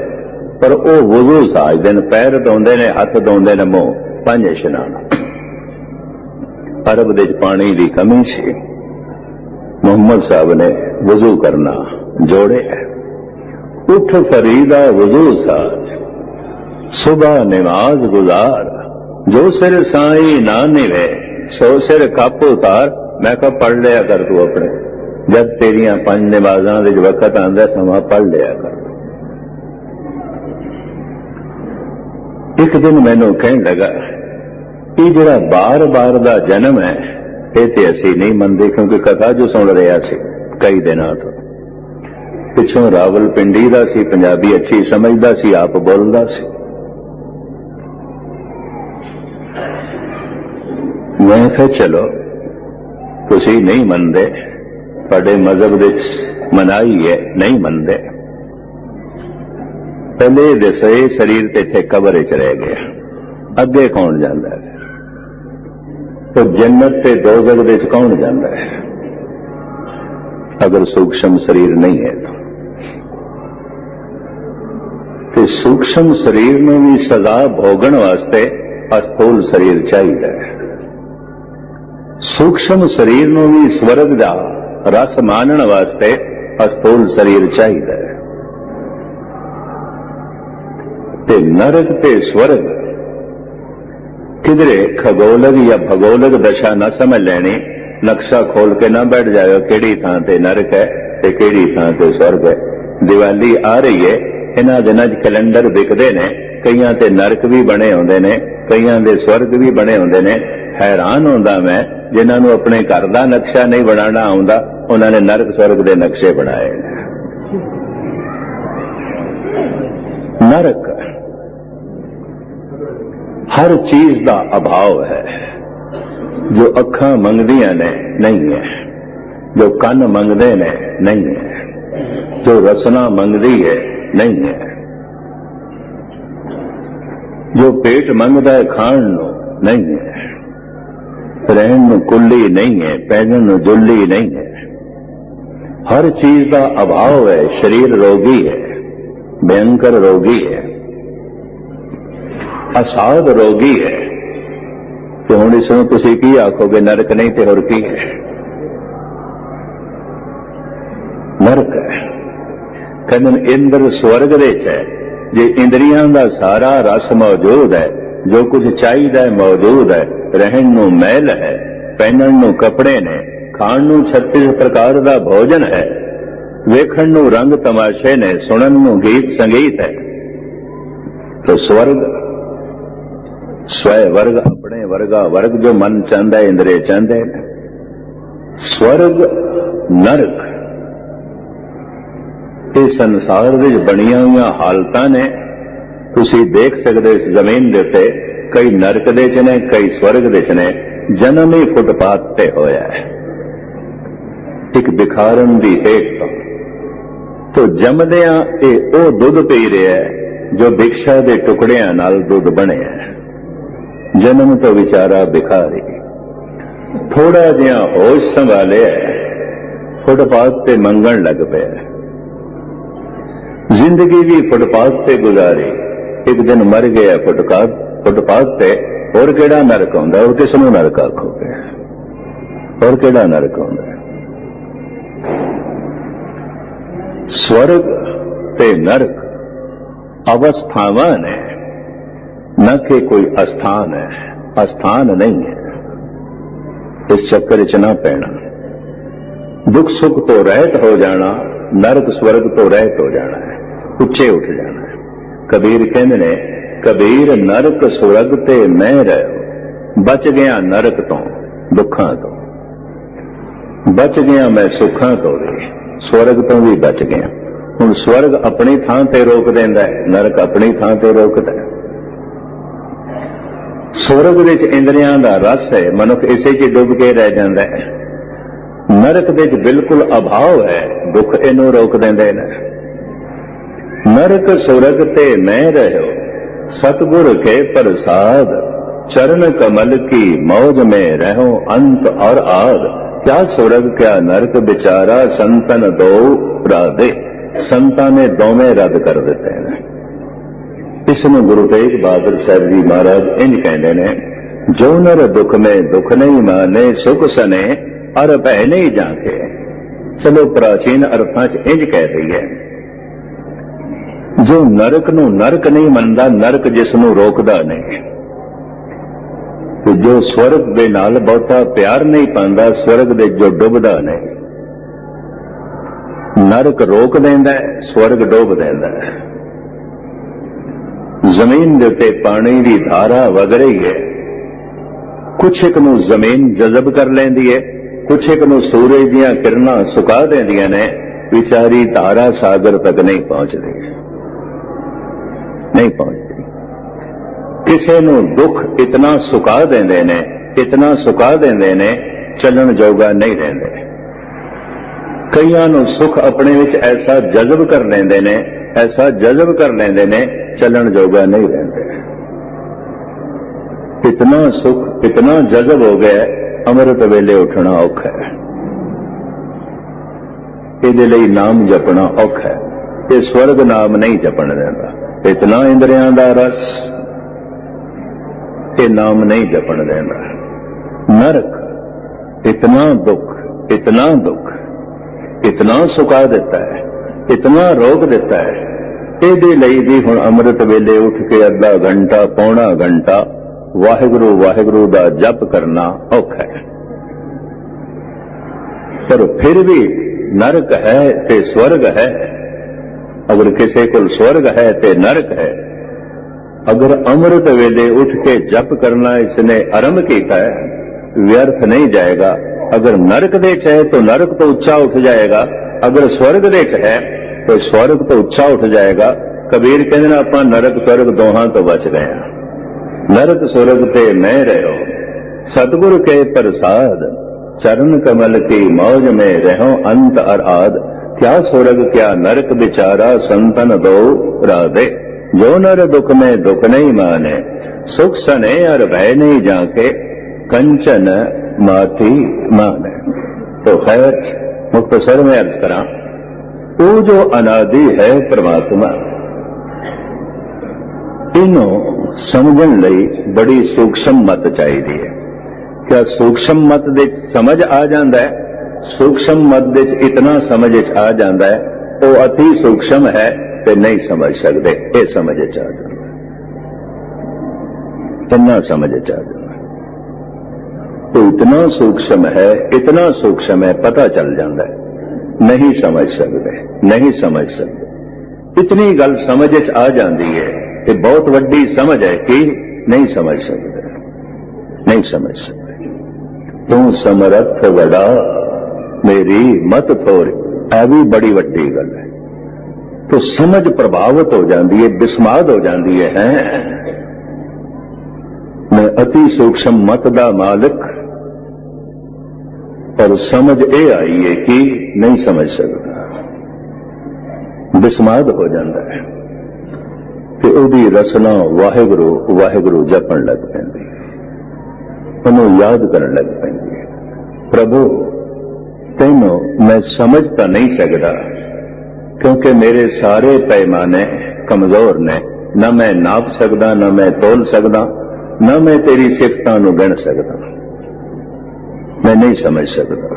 ਪਰ ਉਹ ਵੁਜ਼ੂ ਸਾਜਦੇ ਨੇ, ਪੈਰ ਧੋਂਦੇ ਨੇ, ਹੱਥ ਧੋਂਦੇ ਨੇ, ਮੂੰਹ। 5 ਇਸ਼ਨਾਨ। ਅਰਬ ਦੇ ਪਾਣੀ ਦੀ ਕਮੀ ਸੀ, ਮੁਹੰਮਦ ਸਾਹਿਬ ਨੇ ਵੁਜ਼ੂ ਕਰਨਾ ਜੋੜਿਆ। ਉੱਠ ਫਰੀਦਾ ਵੁਜ਼ੂ ਸਾਜ, सुबह नमाज गुजार, जो सिर साई ना निवे सो सिर कप उतार। मैं कहा पढ़ लिया कर तू अपने, जब तेरिया 5 नमाज़ां दे वक्त आंदा समा पढ़ लिया कर। एक दिन मैनू कहन लगा कि जिहड़ा बार बार दा जन्म है ये ते असीं नहीं मनदे, क्योंकि कथा जो सुन रहा सी कई दिनों तो पिछों रावलपिंडी दा सी, पंजाबी अच्छी समझदा सी, आप बोलदा सी। मैं कहा चलो तुसी नहीं मनदे, तुहाडे मजहब दे मनाही है, नहीं मनदे। पहले दसे शरीर ते इत्थे कब्र च रह गया, अगे कौन जांदा है? तो जन्नत ते दोज़ख दे च कौन जांदा है अगर सूक्ष्म शरीर नहीं है तो सूक्ष्म शरीर में भी सजा भोगण वास्ते अस्थूल शरीर चाहिए। सूक्ष्म शरीर में भी स्वर्ग का रस मानण वास्ते अस्थूल शरीर चाहिए। ते नरक ते स्वर्ग किधरे खगोलक या भगोलक दशा न समझ लेनी, नक्शा खोल के ना बैठ जाओ केड़ी थां ते नरक है ते केड़ी थां ते स्वर्ग है। दिवाली आ रही है, इन्हां दिनां च कैलेंडर बिकदे ने, कईयां ते नरक भी बने होंदे ने, कईयां दे स्वर्ग भी बने होंदे ने। हैरान होंदा मैं जिन्हां नूं अपने घर दा नक्शा नहीं बनाना आउंदा, उन्हां ने नरक स्वर्ग दे नक्शे बनाए। नरक हर चीज का अभाव है। जो अखां मंगदियां ने नहीं है, जो कन मंगदे ने नहीं है, जो रसना मंगदी है नहीं है, जो पेट मंगदा है खाण नूं नहीं है, रहन नूं कुल्ली नहीं है, पहनण नूं जुल्ली नहीं है। हर चीज का अभाव है। शरीर रोगी है, भयंकर रोगी है, असाध रोगी है। तो हुण इसनूं तुसीं की आखोगे? नरक नहीं ते होर की है? नरक है। कहंदे इंद्र स्वर्ग दे च है, जे इंद्रियां दा सारा रस मौजूद है, जो कुछ चाहिए मौजूद है, रहन नूं महल है, पहनण नूं कपड़े ने, खाण नूं 36 प्रकार दा भोजन है, वेखण नूं रंग तमाशे ने, सुणन नूं गीत संगीत है, तो स्वर्ग स्वय वर्ग अपने वर्गा वर्ग जो मन चाहता है, इंद्रिय चाहते हैं। स्वर्ग नरक ये संसार विच बणियां हुई हालतां ने। तुसीं देख सकते इस जमीन दे उत्ते कई नरक दे च ने, कई स्वर्ग दे च ने। जन्म ही फुटपाथ ते होया है, एक भिखारन दी हेठ तो जमदियां ये ओ दुध पी रहा है जो भिक्षा दे टुकड़ियां नाल दुध बने है। जन्म तो विचारा भिखारी, थोड़ा जिहा होश संभाले फुटपाथ ते मंगण लग पे। जिंदगी भी फुटपाथ ते गुजारी, एक दिन मर गया फुटपाथ ते। और केड़ा नरक आउंदा? और किस नूं नरक आखोगे? और केड़ा नरक आउंदा? स्वर्ग ते नरक अवस्थावां ने, न कि कोई अस्थान है। अस्थान नहीं है। इस चक्कर च ना पैना। दुख सुख तो रहत हो जाना, नरक स्वर्ग तो रहत हो जाना है, उच्चे उठ जाना है। कबीर कहंदे ने, कबीर नरक स्वर्ग ते मैं रहो, बच गया नरक तो दुखां तो, बच गया मैं सुखां तो भी, स्वर्ग तो भी बच गया। हुण स्वर्ग अपनी थां ते रोक देंदा है, नरक अपनी थां ते रोकदा है। स्वर्ग विच इंद्रियां दा रस है, मनुख इसे च डुब के रह जाता है। नरक दे बिल्कुल अभाव है, दुख इनू रोक देंदे ने। नरक स्वर्ग ते मैं रहो, सतगुर के प्रसाद, चरण कमल की मौज में रहो अंत और आद। क्या स्वर्ग क्या नरक बिचारा, संतन दो राधे, संता ने दोवें रद्द कर दिते हैं। इसमें गुरु तेग बहादुर साहब जी महाराज इंज कहते ने, जो नर दुख में दुख नहीं माने, सुख सने अर भय नहीं जाके। चलो प्राचीन अर्थां च इंज कह रही है, जो नरक नूं नरक नहीं मनदा, नरक जिसनूं रोकदा नहीं, तो जो स्वर्ग दे नाल बहुता प्यार नहीं पांदा, स्वर्ग दे जो डुबदा नहीं। नरक रोक देंदा है, स्वर्ग डुब देंदा है। जमीन दे उत्ते पानी दी धारा वग रही है, कुछ एक नूं जमीन जज़ब कर लैंदी है, कुछ एक नूं सूरज दीयां किरणां सुका देंदियां ने, विचारी धारा सागर तक नहीं पहुंचदी, नहीं पहुंचती। किसे नूं दुख इतना सुका देंदे ने, इतना सुका देंदे ने, चलन जोगा नहीं रहिंदे। कईयां नूं सुख अपने विच ऐसा जज़ब कर लेंदे ने, ऐसा जज़ब कर लेंदे ने, चलन जोगा नहीं रहिंदे। इतना सुख इतना जज़ब हो गया, अमृत वेले उठना औखा है, इहदे लई नाम जपना औखा है। ये स्वर्ग नाम नहीं जपण देंदा। इतना इंद्रियां दा रस ये नाम नहीं जपण देंदा। नरक इतना दुख, इतना दुख, इतना सुका देता है, इतना रोक देता है। इहदे लई भी हुण अमृत वेले उठ के अद्धा घंटा पौना घंटा वाहिगुरू वाहिगुरू दा जप करना औखा है। पर फिर भी नरक है ते स्वर्ग है। अगर किसी को स्वर्ग है ते नरक है, अगर अमृत वेले उठ के जप करना इसने आरंभ किया है, व्यर्थ नहीं जाएगा। अगर नरक दे च है तो नरक तो उच्चा उठ जाएगा, अगर स्वर्ग दे च है तो स्वर्ग तो उच्चा उठ जाएगा। कबीर कहते आपां नरक स्वर्ग दोहां तो बच गए। नरक स्वर्ग ते मैं रहो, सतगुर के प्रसाद, चरण कमल की मौज में रहो अंत और आद। क्या स्वर्ग क्या नरक बिचारा, संतन दो राधे। जो नर दुख में दुख नहीं माने, सुख सने और भय नहीं जाके, कंचन माथी माने। तो खैर मुख्तसर में अर्ज करा, वो जो अनादि है परमात्मा, इनों समझण लई बड़ी सूक्ष्म मत चाहिए है। क्या सूक्ष्म मत दे समझ आ जाता है? सूक्ष्म मत दे इतना समझ आ जाता है, वो अति सूक्ष्म है ते नहीं समझ सकते। ये समझ आ जाता, इतना समझ आ जाता। तो इतना सूक्ष्म है, इतना सूक्ष्म है, पता चल जाता है, नहीं समझ सकते, नहीं समझ सकते। इतनी गल समझ आ जाती है कि बहुत वड्डी समझ है कि नहीं समझ सकते, नहीं समझ सकते। तू समर्थ वड़ा मेरी मत थोरी, यह भी बड़ी वड्डी गल है। तो समझ प्रभावित हो जाती है, बिस्माद हो जाती है। मैं अति सूक्ष्म मत दा मालिक, और समझ ये आई है कि नहीं समझ सकता, बिस्माद हो जाता है। कि उहदी रसना वाहिगुरू वाहिगुरू जपण लग पैंदी, उन्होंने याद करन लग पैंदी। प्रभु तैनों मैं समझ तो नहीं सकता, क्योंकि मेरे सारे पैमाने कमजोर ने, न मैं नाप सकता, न मैं तोल सकता, न मैं तेरी सिफतां नूं गिण सकता, मैं नहीं समझ सकता।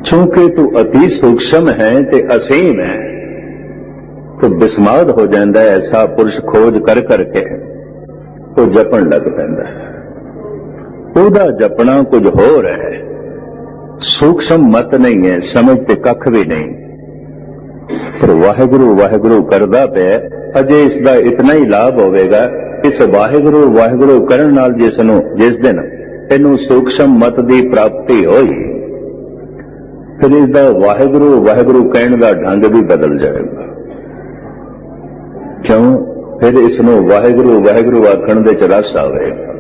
चूंकि तू अति सूक्ष्म है ते असीम है, तो बिस्माद हो जाता है। ऐसा पुरुष खोज कर करके तो जपण लग पैंदा है। ਉਹਦਾ जपना कुछ होर है, सूक्ष्म मत नहीं है, समझते कख भी नहीं। पर वाहिगुरू वाहिगुरू करदा पे अजे इसका इतना ही लाभ होवेगा। इस वाहिगुरू वाहिगुरू करन नाल जिस दिन इनू सूक्ष्म मत की प्राप्ति होई, फिर इसका वाहिगुरू वाहिगुरू कहने का ढंग भी बदल जाएगा। क्यों? फिर इसनों वाहिगुरू वाहिगुरू आखण दे च रस आवेगा।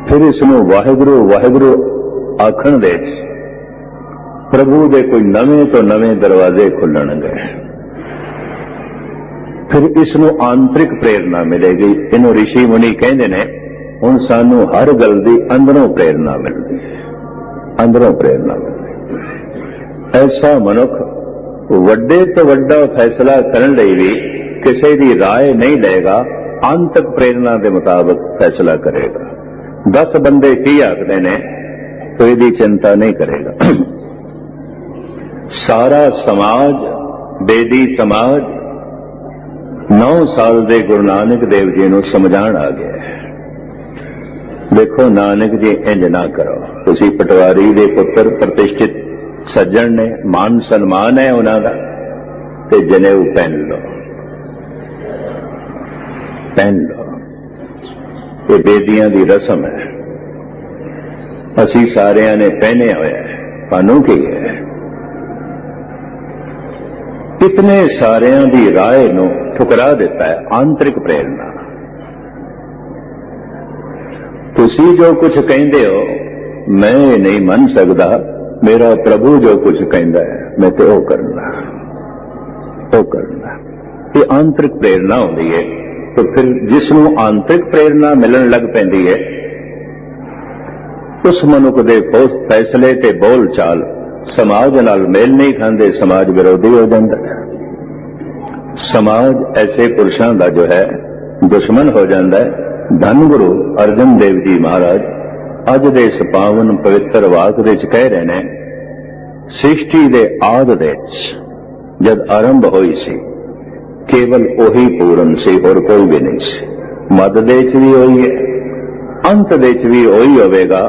फिर इसनों वाहिगुरू वाहिगुरू आखण दे प्रभु दे कोई नवे तो नवे दरवाजे खुलणगे। फिर इसनों आंतरिक प्रेरणा मिलेगी। इन्हों ऋषि मुनि कहते ने हुण सानू हर गल दी अंदरों प्रेरणा मिलती, अंदरों प्रेरणा मिलती। ऐसा मनुख वड्डे तो वड्डा फैसला करन लई भी किसी की राय नहीं लेगा, आंतरिक प्रेरणा के मुताबिक फैसला करेगा। 10 बंदे की आखते ने तो यदि चिंता नहीं करेगा। सारा समाज बेदी समाज 9 साल ਦੇ गुरु नानक देव जी ਨੂੰ ਸਮਝਾਣ ਆ ਗਿਆ। देखो नानक जी इंज ना करो, तुसी पटवारी दे पुत्र प्रतिष्ठित सज्जन ने, मान सन्मान है उन्हां दा, ते जनेऊ पहन लो, पहन लो। ये बेदियां दी रस्म है, असी सारियां ने पहने होया है, पानू की है। इतने सारियां दी राय नू ठुकरा दिता है आंतरिक प्रेरणा। तुसी जो कुछ कहते हो मैं नहीं मन सकता, मेरा प्रभु जो कुछ कहता है मैं तो वो करना, वो करना। ये आंतरिक प्रेरणा होती है। तो फिर जिसनों आंतरिक प्रेरणा मिलन लग पैंदी है, उस मनुख दे फैसले ते बोल चाल समाज नाल मेल नहीं खाते, समाज विरोधी हो जाता है। समाज ऐसे पुरुषों का जो है दुश्मन हो जाता है। धन गुरु अर्जन देव जी महाराज अज दे इस पावन पवित्र वाक दे कह रहे ने, सृष्टि दे आद दे जद आरंभ होई सी केवल ओही पूर्ण सी, होर कोई भी नहीं सी। मद दे च भी होई है, अंत दे च भी होई होवेगा,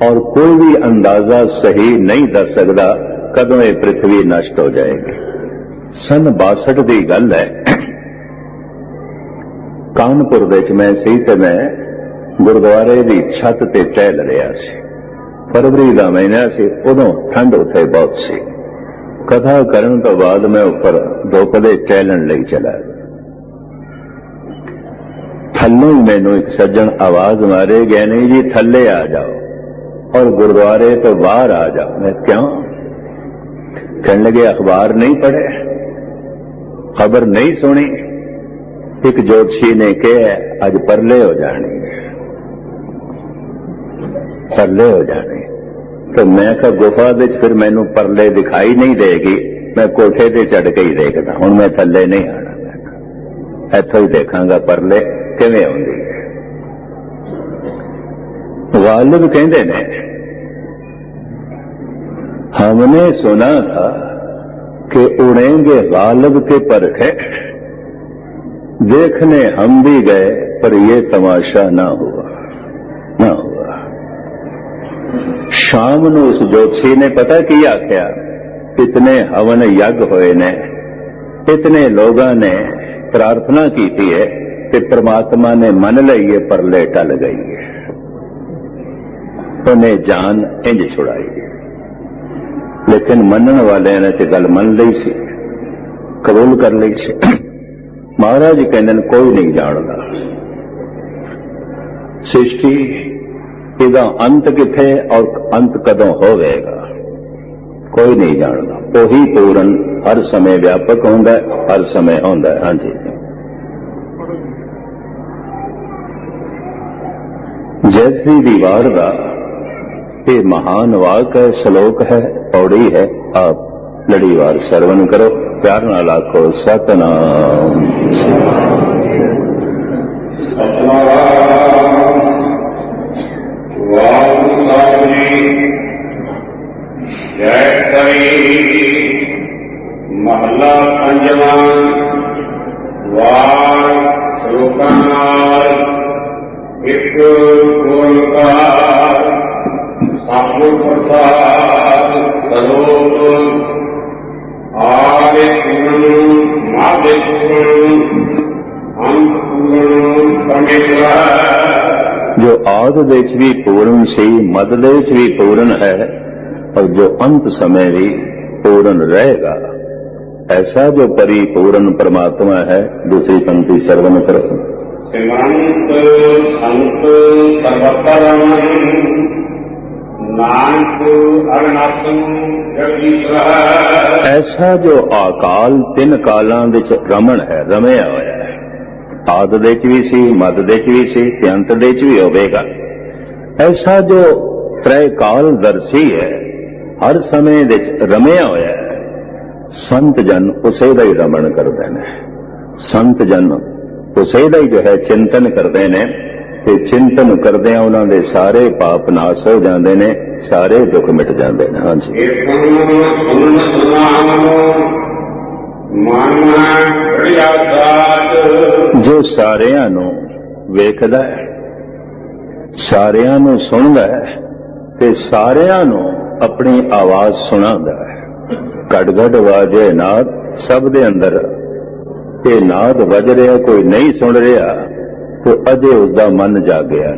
और कोई भी अंदाजा सही नहीं दस सकता कदों ये पृथ्वी नष्ट हो जाएगी। सन 62 की गल है, कानपुर मैं सी ते मैं गुरुद्वारे की छत ते टहल रहा सी। फरवरी का महीना सी, उदों ठंड उत्थे बहुत सी। कथा करन तो बाद मैं उपर धुप दे टहलन लई चला गया। थल्लों ही मैनू एक सज्जन आवाज मारे, गया नहीं जी थल्ले आ जाओ और गुरुद्वारे तो बाहर आ जाओ। मैं क्यों? कहने लगे अखबार नहीं पढ़े, खबर नहीं सुनी, एक ज्योतिषी ने कहा अज परले हो जाने, परले हो जाने। तो मैं कहा गुफा दे फिर मैनू परले दिखाई नहीं देगी, मैं कोठे ते चढ़ के ही देखदा, हुण मैं थल्ले नहीं आना, मैं इत्थों ही देखांगा परले किवें आउंदी है। गालिब कहंदे ने, हमने सुना था कि उड़ेंगे गालिब के परखे, देखने हम भी गए पर ये तमाशा ना हुआ, ना हुआ। शाम नूं उस ज्योतिषी ने पता की आख्या, इतने हवन यज्ञ होए ने, इतने लोगों ने प्रार्थना की है कि परमात्मा ने मन लईए परले टल गई है, उन्हें जान इंज छुड़ाई। लेकिन मनन वाले ने तो गल मन ली सी, कबूल कर ली सी। महाराज कहते कोई नहीं जानता सृष्टि इहदा अंत किथे और अंत कदों होवेगा, कोई नहीं जानता। वही पूरन हर समय व्यापक होंदा है, हर समय होंदा है। हाँ जी, जैसी दीवार का ये महान वाक है, श्लोक है, पौड़ी है। आप लड़ीवार श्रवण करो, प्यार नाल आखो सतनाम। जय करी महला पंजवा वार श्लोकां एक ओंकार सतगुर प्रसाद करो आदि पूर्ण मादे पूर्ण अंत पूर्ण परमेश्वर। जो आद दे च भी पूर्ण सी, मद दे च भी पूर्ण है, और जो अंत समय भी पूर्ण रहेगा, ऐसा जो परिपूर्ण परमात्मा है। दूसरी पंक्ति श्रवण करो। सिमरंत संत सर्वतरम नानक अविनाशं जगदीश्वर। ऐसा जो अकाल तीन कालां विच रमण है, रमया होया है। आद दे च भी सी, मद दे च भी सी, ते अंत दे च भी होवेगा। ऐसा जो त्रय काल दर्शी है, हर समय दे रमया होया है। संत जन उसे दा ही रमण करते हैं। संत जन उसे दा ही जो है चिंतन करते हैं, ते चिंतन करदे उन्हां दे सारे पाप नाश हो जाते हैं, सारे दुख मिट जाते हैं। हाँ जी, ਮਨ ਬੜਿਆ ਦਾਤ ਜੋ ਸਾਰਿਆਂ ਨੂੰ ਵੇਖਦਾ ਹੈ, ਸਾਰਿਆਂ ਨੂੰ ਸੁਣਦਾ ਹੈ ਤੇ ਸਾਰਿਆਂ ਨੂੰ ਆਪਣੀ ਆਵਾਜ਼ ਸੁਣਾਉਂਦਾ ਹੈ। ਗੜ-ਗੜ ਵਾਜੇ ਨਾਦ ਸਭ ਦੇ ਅੰਦਰ, ਇਹ ਨਾਦ ਵੱਜ ਰਿਹਾ, ਕੋਈ ਨਹੀਂ ਸੁਣ ਰਿਹਾ ਤੇ ਅਜੇ ਉਸਦਾ ਮਨ ਜਾਗਿਆ।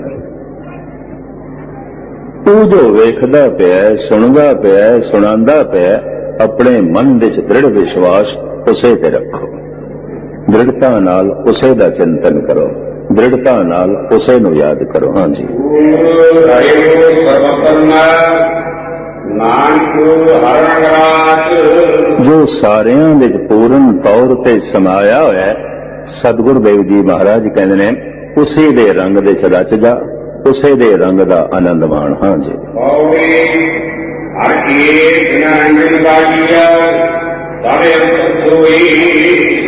ਉਹ ਜੋ ਵੇਖਦਾ ਪਿਆ, ਸੁਣਦਾ ਪਿਆ, ਸੁਣਾਉਂਦਾ ਪਿਆ, ਆਪਣੇ ਮਨ ਵਿੱਚ ਦ੍ਰਿੜ ਵਿਸ਼ਵਾਸ ਉਸੇ ਤੇ ਰੱਖੋ। ਦ੍ਰਿੜਤਾ ਨਾਲ ਉਸੇ ਦਾ ਚਿੰਤਨ ਕਰੋ, ਦ੍ਰਿੜਤਾ ਨਾਲ ਉਸੇ ਨੂੰ ਯਾਦ ਕਰੋ। ਹਾਂਜੀ, ਜੋ ਸਾਰਿਆਂ ਵਿੱਚ ਪੂਰਨ ਤੌਰ ਤੇ ਸਮਾਇਆ ਹੋਇਆ ਹੈ, ਸਤਿਗੁਰੂ ਦੇਵ ਜੀ ਮਹਾਰਾਜ ਕਹਿੰਦੇ ਨੇ ਉਸੇ ਦੇ ਰੰਗ ਦੇ ਚ ਰਚ ਜਾ, ਉਸੇ ਦੇ ਰੰਗ ਦਾ ਆਨੰਦ ਮਾਣ। ਹਾਂਜੀ,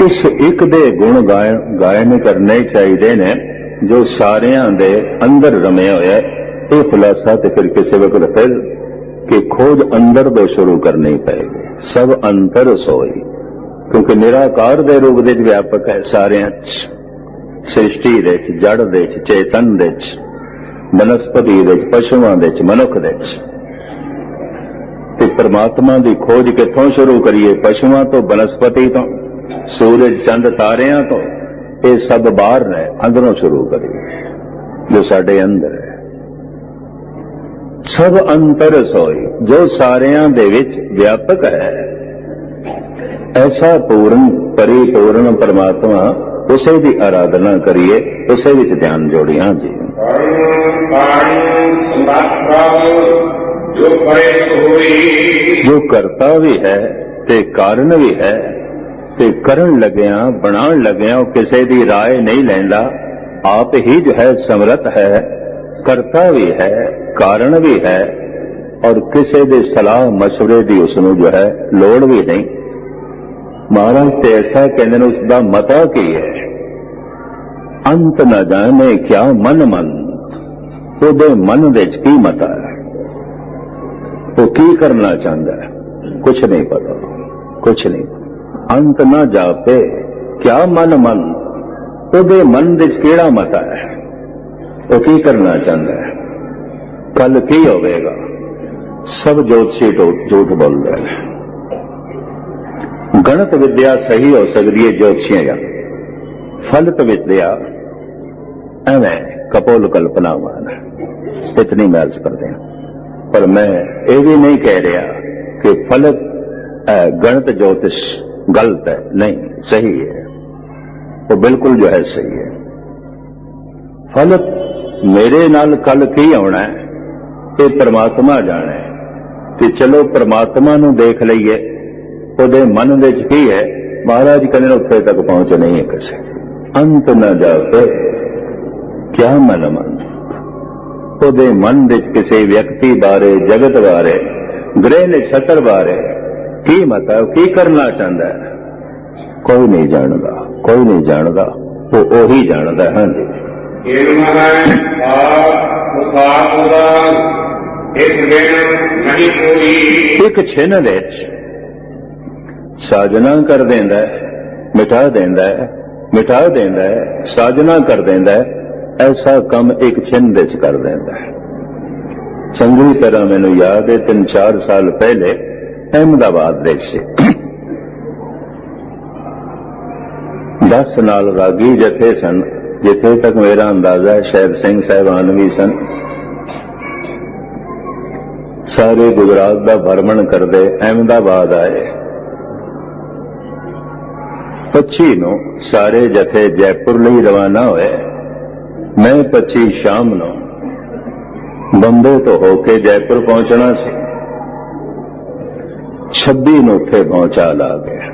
ਉਸ ਇੱਕ ਦੇ ਗੁਣ ਗਾਇਨ ਕਰਨੇ ਚਾਹੀਦੇ ਨੇ ਜੋ ਸਾਰਿਆਂ ਦੇ ਅੰਦਰ ਰਮਿਆ ਹੋਇਆ। ਇਹ ਖੁਲਾਸਾ ਤੇ ਫਿਰ ਕਿਸੇ ਵਕਤ ਫਿਰ ਕਿ ਖੋਜ ਅੰਦਰ ਤੋਂ ਸ਼ੁਰੂ ਕਰਨੀ ਪਏਗੀ। ਸਭ ਅੰਤਰ ਸੋਈ, ਕਿਉਂਕਿ ਨਿਰਾਕਾਰ ਦੇ ਰੂਪ ਦੇ ਵਿਆਪਕ ਹੈ ਸਾਰਿਆਂ 'ਚ, ਸ੍ਰਿਸ਼ਟੀ ਦੇ 'ਚ, ਜੜ ਦੇ 'ਚ, ਚੇਤਨ ਦੇ 'ਚ, ਬਨਸਪਤੀ ਦੇ 'ਚ, ਪਸ਼ੂਆਂ ਦੇ 'ਚ, ਮਨੁੱਖ ਦੇ 'ਚ। ਤੇ ਪਰਮਾਤਮਾ ਦੀ ਖੋਜ ਕਿੱਥੋਂ ਸ਼ੁਰੂ ਕਰੀਏ? ਪਸ਼ੂਆਂ ਤੋਂ, ਬਨਸਪਤੀ ਤੋਂ, ਸੂਰਜ, ਚੰਦ, ਤਾਰਿਆਂ ਤੋਂ। ਇਹ ਸਭ ਬਾਹਰ ਨੇ, ਅੰਦਰੋਂ ਸ਼ੁਰੂ ਕਰੀਏ ਜੋ ਸਾਡੇ ਅੰਦਰ ਹੈ। ਸਭ ਅੰਤਰ ਸੋਈ, ਜੋ ਸਾਰਿਆਂ ਦੇ ਵਿੱਚ ਵਿਆਪਕ ਹੈ। ਐਸਾ ਪੂਰਨ ਪਰਿਪੂਰਨ ਪਰਮਾਤਮਾ, ਉਸੇ ਦੀ ਆਰਾਧਨਾ ਕਰੀਏ, ਉਸੇ ਵਿੱਚ ਧਿਆਨ ਜੋੜੀਏ। ਹਾਂਜੀ, ਜੋ ਕਰਤਾ ਵੀ ਹੈ ਤੇ ਕਾਰਨ ਵੀ ਹੈ, ਤੇ ਕਰਨ ਲੱਗਿਆਂ, ਬਣਾਉਣ ਲੱਗਿਆਂ ਉਹ ਕਿਸੇ ਦੀ ਰਾਏ ਨਹੀਂ ਲੈਂਦਾ। ਆਪ ਹੀ ਜੋ ਹੈ ਸਮਰੱਥ ਹੈ, ਕਰਤਾ ਵੀ ਹੈ, ਕਾਰਨ ਵੀ ਹੈ, ਔਰ ਕਿਸੇ ਦੇ ਸਲਾਹ ਮਸ਼ਵਰੇ ਦੀ ਉਸਨੂੰ ਜੋ ਹੈ ਲੋੜ ਵੀ ਨਹੀਂ। ਮਹਾਰਾਜ ਤੇ ਐਸਾ ਕਹਿੰਦੇ ਨੇ, ਉਸ ਦਾ ਮਤਾ ਕੀ ਹੈ? ਅੰਤ ਨਾ ਜਾਣੇ ਕਿਆ ਮਨ ਮਨ, ਉਹਦੇ ਮਨ ਵਿੱਚ ਕੀ ਮਤਾ ਹੈ, ਉਹ ਕੀ ਕਰਨਾ ਚਾਹੁੰਦਾ ਹੈ, ਕੁਛ ਨਹੀਂ ਪਤਾ, ਕੁਛ ਨਹੀਂ। ਅੰਤ ਨਾ ਜਾਪੇ ਕਿਆ ਮਨ ਮਨ, ਉਹਦੇ ਮਨ ਵਿੱਚ ਕਿਹੜਾ ਮਤਾ ਹੈ, ਉਹ ਕੀ ਕਰਨਾ ਚਾਹੁੰਦਾ ਹੈ, ਕੱਲ ਕੀ ਹੋਵੇਗਾ। ਸਭ ਜੋਤਸ਼ੀ ਝੂਠ ਬੋਲਦੇ ਨੇ। ਗਣਿਤ ਵਿਦਿਆ ਸਹੀ ਹੋ ਸਕਦੀ ਹੈ ਜੋਤਸ਼ੀਆਂ ਜਾਂ ਫਲਿਤ ਵਿਦਿਆ ਐਵੇਂ ਕਪੋਲ ਕਲਪਨਾਵਾਂ ਇਤਨੀ ਮੈਂ ਅਰਜ਼ ਕਰਦੇ ਹਾਂ। ਪਰ ਮੈਂ ਇਹ ਵੀ ਨਹੀਂ ਕਹਿ ਰਿਹਾ ਕਿ ਫਲਿਤ ਗਣਿਤ ज्योतिष गलत है, नहीं, सही है, वो बिल्कुल जो है सही है। फल मेरे नाल कल की आना है ये परमात्मा जाने, कि चलो परमात्मा नूं देख लईए, ਉਹਦੇ मन विच की है। महाराज कहने उत्थे तक पहुंच नहीं है किसी। अंत न जाते क्या मन मन, ਉਹਦੇ मन विच किसी व्यक्ति बारे, जगत बारे, ग्रह नक्षत्र बारे की मतलब की करना चाहता है, कोई नहीं जानता, कोई नहीं जानता, वो ओही जानता है। हाँ जी, एक छिन विच साजना कर देंदा है, मिटा देंदा है, मिटा देंदा है, साजना कर देंदा है। ऐसा काम एक छिन विच कर देंदा है। चंगी तरह मैनू याद है 3-4 साल पहले अहमदाबाद ਦੇ ਸੀ 10 ਨਾਲ ਰਾਗੀ ਜਥੇ ਸਨ, ਜਿੱਥੇ ਤੱਕ ਮੇਰਾ ਅੰਦਾਜ਼ਾ ਹੈ ਸ਼ਹਿਰ ਸਿੰਘ ਸਾਹਿਬਾਨ ਵੀ ਸਨ। ਸਾਰੇ ਗੁਜਰਾਤ ਦਾ ਭਰਮਣ ਕਰਦੇ ਅਹਿਮਦਾਬਾਦ ਆਏ। 25 ਨੂੰ ਸਾਰੇ ਜਥੇ ਜੈਪੁਰ ਲਈ ਰਵਾਨਾ ਹੋਏ। ਮੈਂ 25 ਸ਼ਾਮ ਨੂੰ ਬੰਬੇ ਤੋਂ ਹੋ ਕੇ ਜੈਪੁਰ ਪਹੁੰਚਣਾ ਸੀ। 26 ਨੂੰ ਉੱਥੇ ਪਹੁੰਚਾ ਲਾ ਗਿਆ।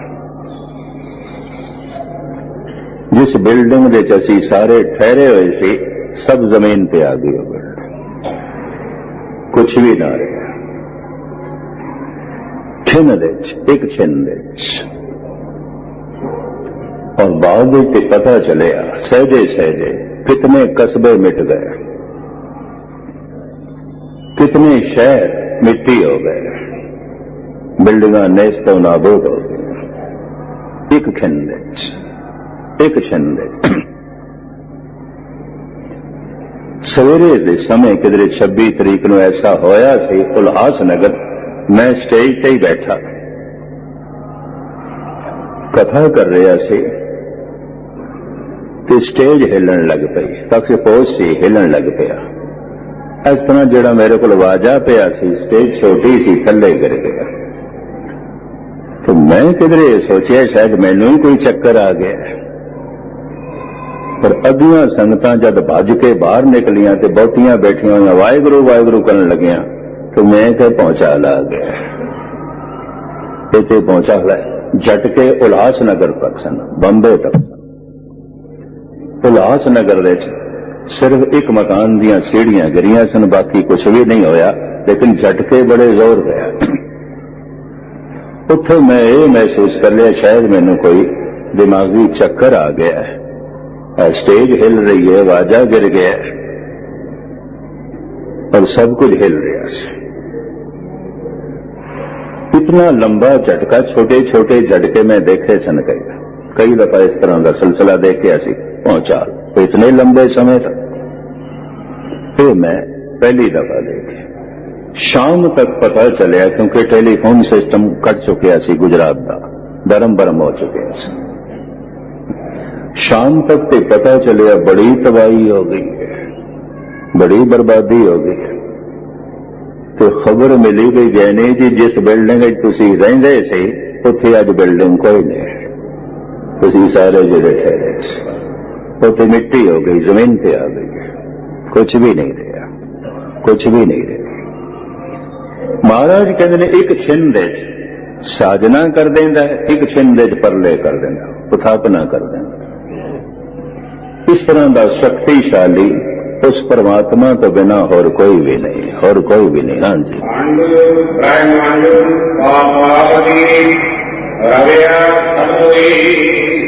जिस बिल्डिंग ਦੇ ਚ ਅਸੀਂ ਸਾਰੇ ਠਹਿਰੇ ਹੋਏ ਸੀ, ਸਭ ਜ਼ਮੀਨ ਤੇ ਆ ਗਈ। ਉਹ ਬਿਲਡਿੰਗ ਕੁਛ ਵੀ ਨਾ ਰਿਹਾ। ਛਿਨ ਦੇ ਚ, ਇੱਕ ਛਿਨ ਦੇ ਚ। और बाद में पता चलिया सहजे सहजे कितने कस्बे मिट गए, कितने शहर मिट्टी हो गए, बिल्डिंगां नेस्तो नाबूद हो गई। एक खिंड एक छिंद सवेरे के समय किधरे 26 तरीक को ऐसा होया सी उल्हास नगर मैं स्टेज ते ही बैठा कथा कर रहा सी ते स्टेज हिलन लग पई तक पोज सी हिलन लग पिया इस तरह जिहड़ा मेरे को वाजा पिया सी स्टेज छोटी सी थले गिर गया तो मैं किधरे सोचा शायद मैनू ही कोई चक्कर आ गया पर अद्धियां संगतां जद भज के बाहर निकलियां तो बहुतियां बैठियां हुई वाहिगुरू वाहिगुरू करन लगियां तो मैं क्या पहुंचा ला गया इतने पहुंचा ला झटके उल्हास नगर तक सन बंबे तक उल्हास नगर सिर्फ एक मकान दियां सीढ़ियां गिरियां सन बाकी कुछ भी नहीं होया लेकिन झटके बड़े जोर गया उत्थे मैं ये महसूस कर लिया शायद मैनू कोई दिमागी चक्कर आ गया है स्टेज हिल रही है वाजा गिर गया और सब कुछ हिल रहा है इतना लंबा झटका छोटे छोटे झटके मैं देखे सन कई दफा इस तरह का सिलसिला देखा सी पहुंचा तो इतने लंबे समय तक फिर मैं पहली दफा देखे शाम तक पता चलिया क्योंकि टेलीफोन सिस्टम कट चुकिया सी गुजरात का धर्म भरम हो चुके सी शाम तक तो पता चलिया बड़ी तबाही हो गई है बड़ी बर्बादी हो गई है तो खबर मिली गई जैने जी जिस बिल्डिंग तुसी रहिंदे सी उत्थे अज बिल्डिंग कोई नहीं तुसी सारे जिहड़े ठहरे उत्थे मिट्टी हो गई जमीन पे आ गई कुछ भी नहीं रहा कुछ भी नहीं रहा महाराज कहते ने एक छिंद साजना कर देंदा एक छिंद परले कर देंदा उथापना कर देंदा इस तरह का शक्तिशाली उस परमात्मा तो बिना और कोई भी नहीं और कोई भी नहीं। हाँ जी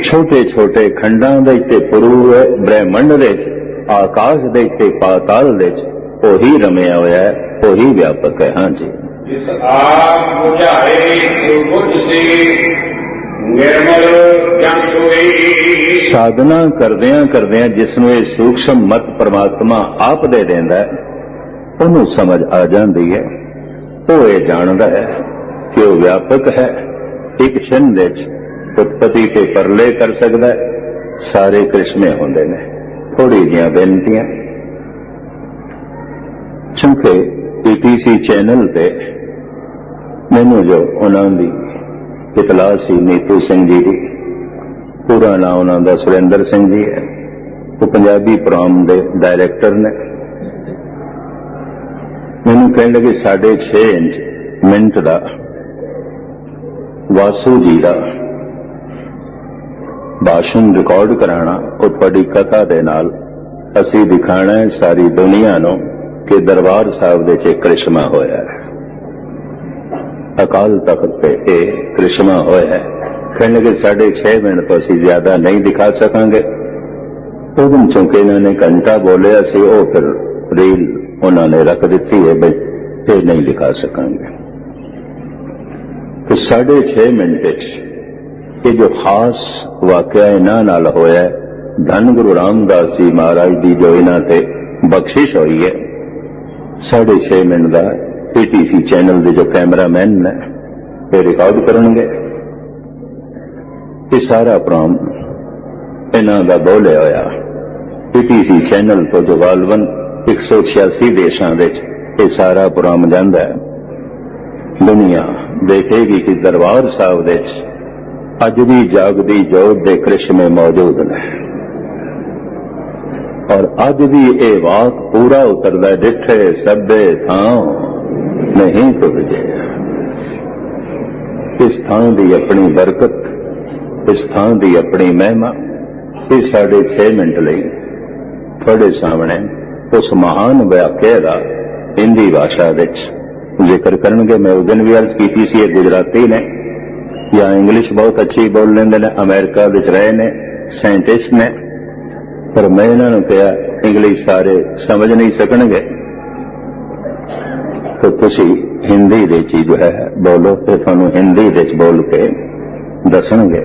छोटे छोटे खंडा दे पूरे ब्रह्मंड दे आकाश दे पाताल दे ओही रमिया होया है ओही व्यापक है। हाँ जी निर्मल साधना करदियां करदियां जिसनों ये सूक्ष्म मत परमात्मा आप दे देंदा है उन्होंने समझ आ जाती है वो ये जानता है कि वो व्यापक है एक क्षण उत्पत्ति के परले कर सकता है सारे करिश्मे होंदे ने। थोड़ी जिहियां बेनतियां चूंकि ETC चैनल पे मैनू जो उन्होंने इतला सी नीतू सिंह जी की पूरा नाम उन्होंने सुरेंद्र सिंह जी है वो पंजाबी प्रोग्राम के डायरैक्टर ने मैनू कह लगे 6.5 मिनट का वासू जी का भाषण रिकॉर्ड कराना और थोड़ी कथा दे नाल असी दिखाना है सारी दुनिया नूं कि दरबार साहब दे च करिश्मा होया है अकाल तख्त पे करिश्मा होया है। कहने लगे 6.5 मिनट तो असी ज्यादा नहीं दिखा सकांगे उस दिन चूंकि इन्होंने घंटा बोलिया सी वो फिर रील उन्होंने रख दी है भाई ये नहीं दिखा सकांगे। तो 6.5 मिनट ये जो खास वाकया इन्हां नाल होया है धन गुरु रामदास जी महाराज की जो इन्हां ते बख्शिश हुई है 6.5 मिनट का ETC चैनल के जो कैमरामैन ने ये रिकॉर्ड करेंगे ये सारा प्रोग्राम इन्हां दा बोलिया होया ETC चैनल तो जो गालबन 186 देशों ये सारा प्रोग्राम जाता है। दुनिया देखेगी कि दरबार साहब दे अज भी जागदी जोत दे करिश्मे मौजूद ने और अज भी ये वाक पूरा उतरदा डिठे सभे थां नहीं तुझे। इस थां की अपनी बरकत इस थां की अपनी महिमा इस 6.5 मिनट लई थोड़े सामने उस महान वाक्य का हिंदी भाषा जिक्र करनगे। मैं उस दिन भी अर्ज की सी गुजराती ने या इंग्लिश बहुत अच्छी बोल लेंदे ने अमेरिका विच रहे ने साइंटिस्ट ने पर मैं इन्होंने कहा इंग्लिश सारे समझ नहीं सकणगे तो तुसी हिंदी दे जो है बोलो तो थानू हिंदी दे बोल के दसणगे।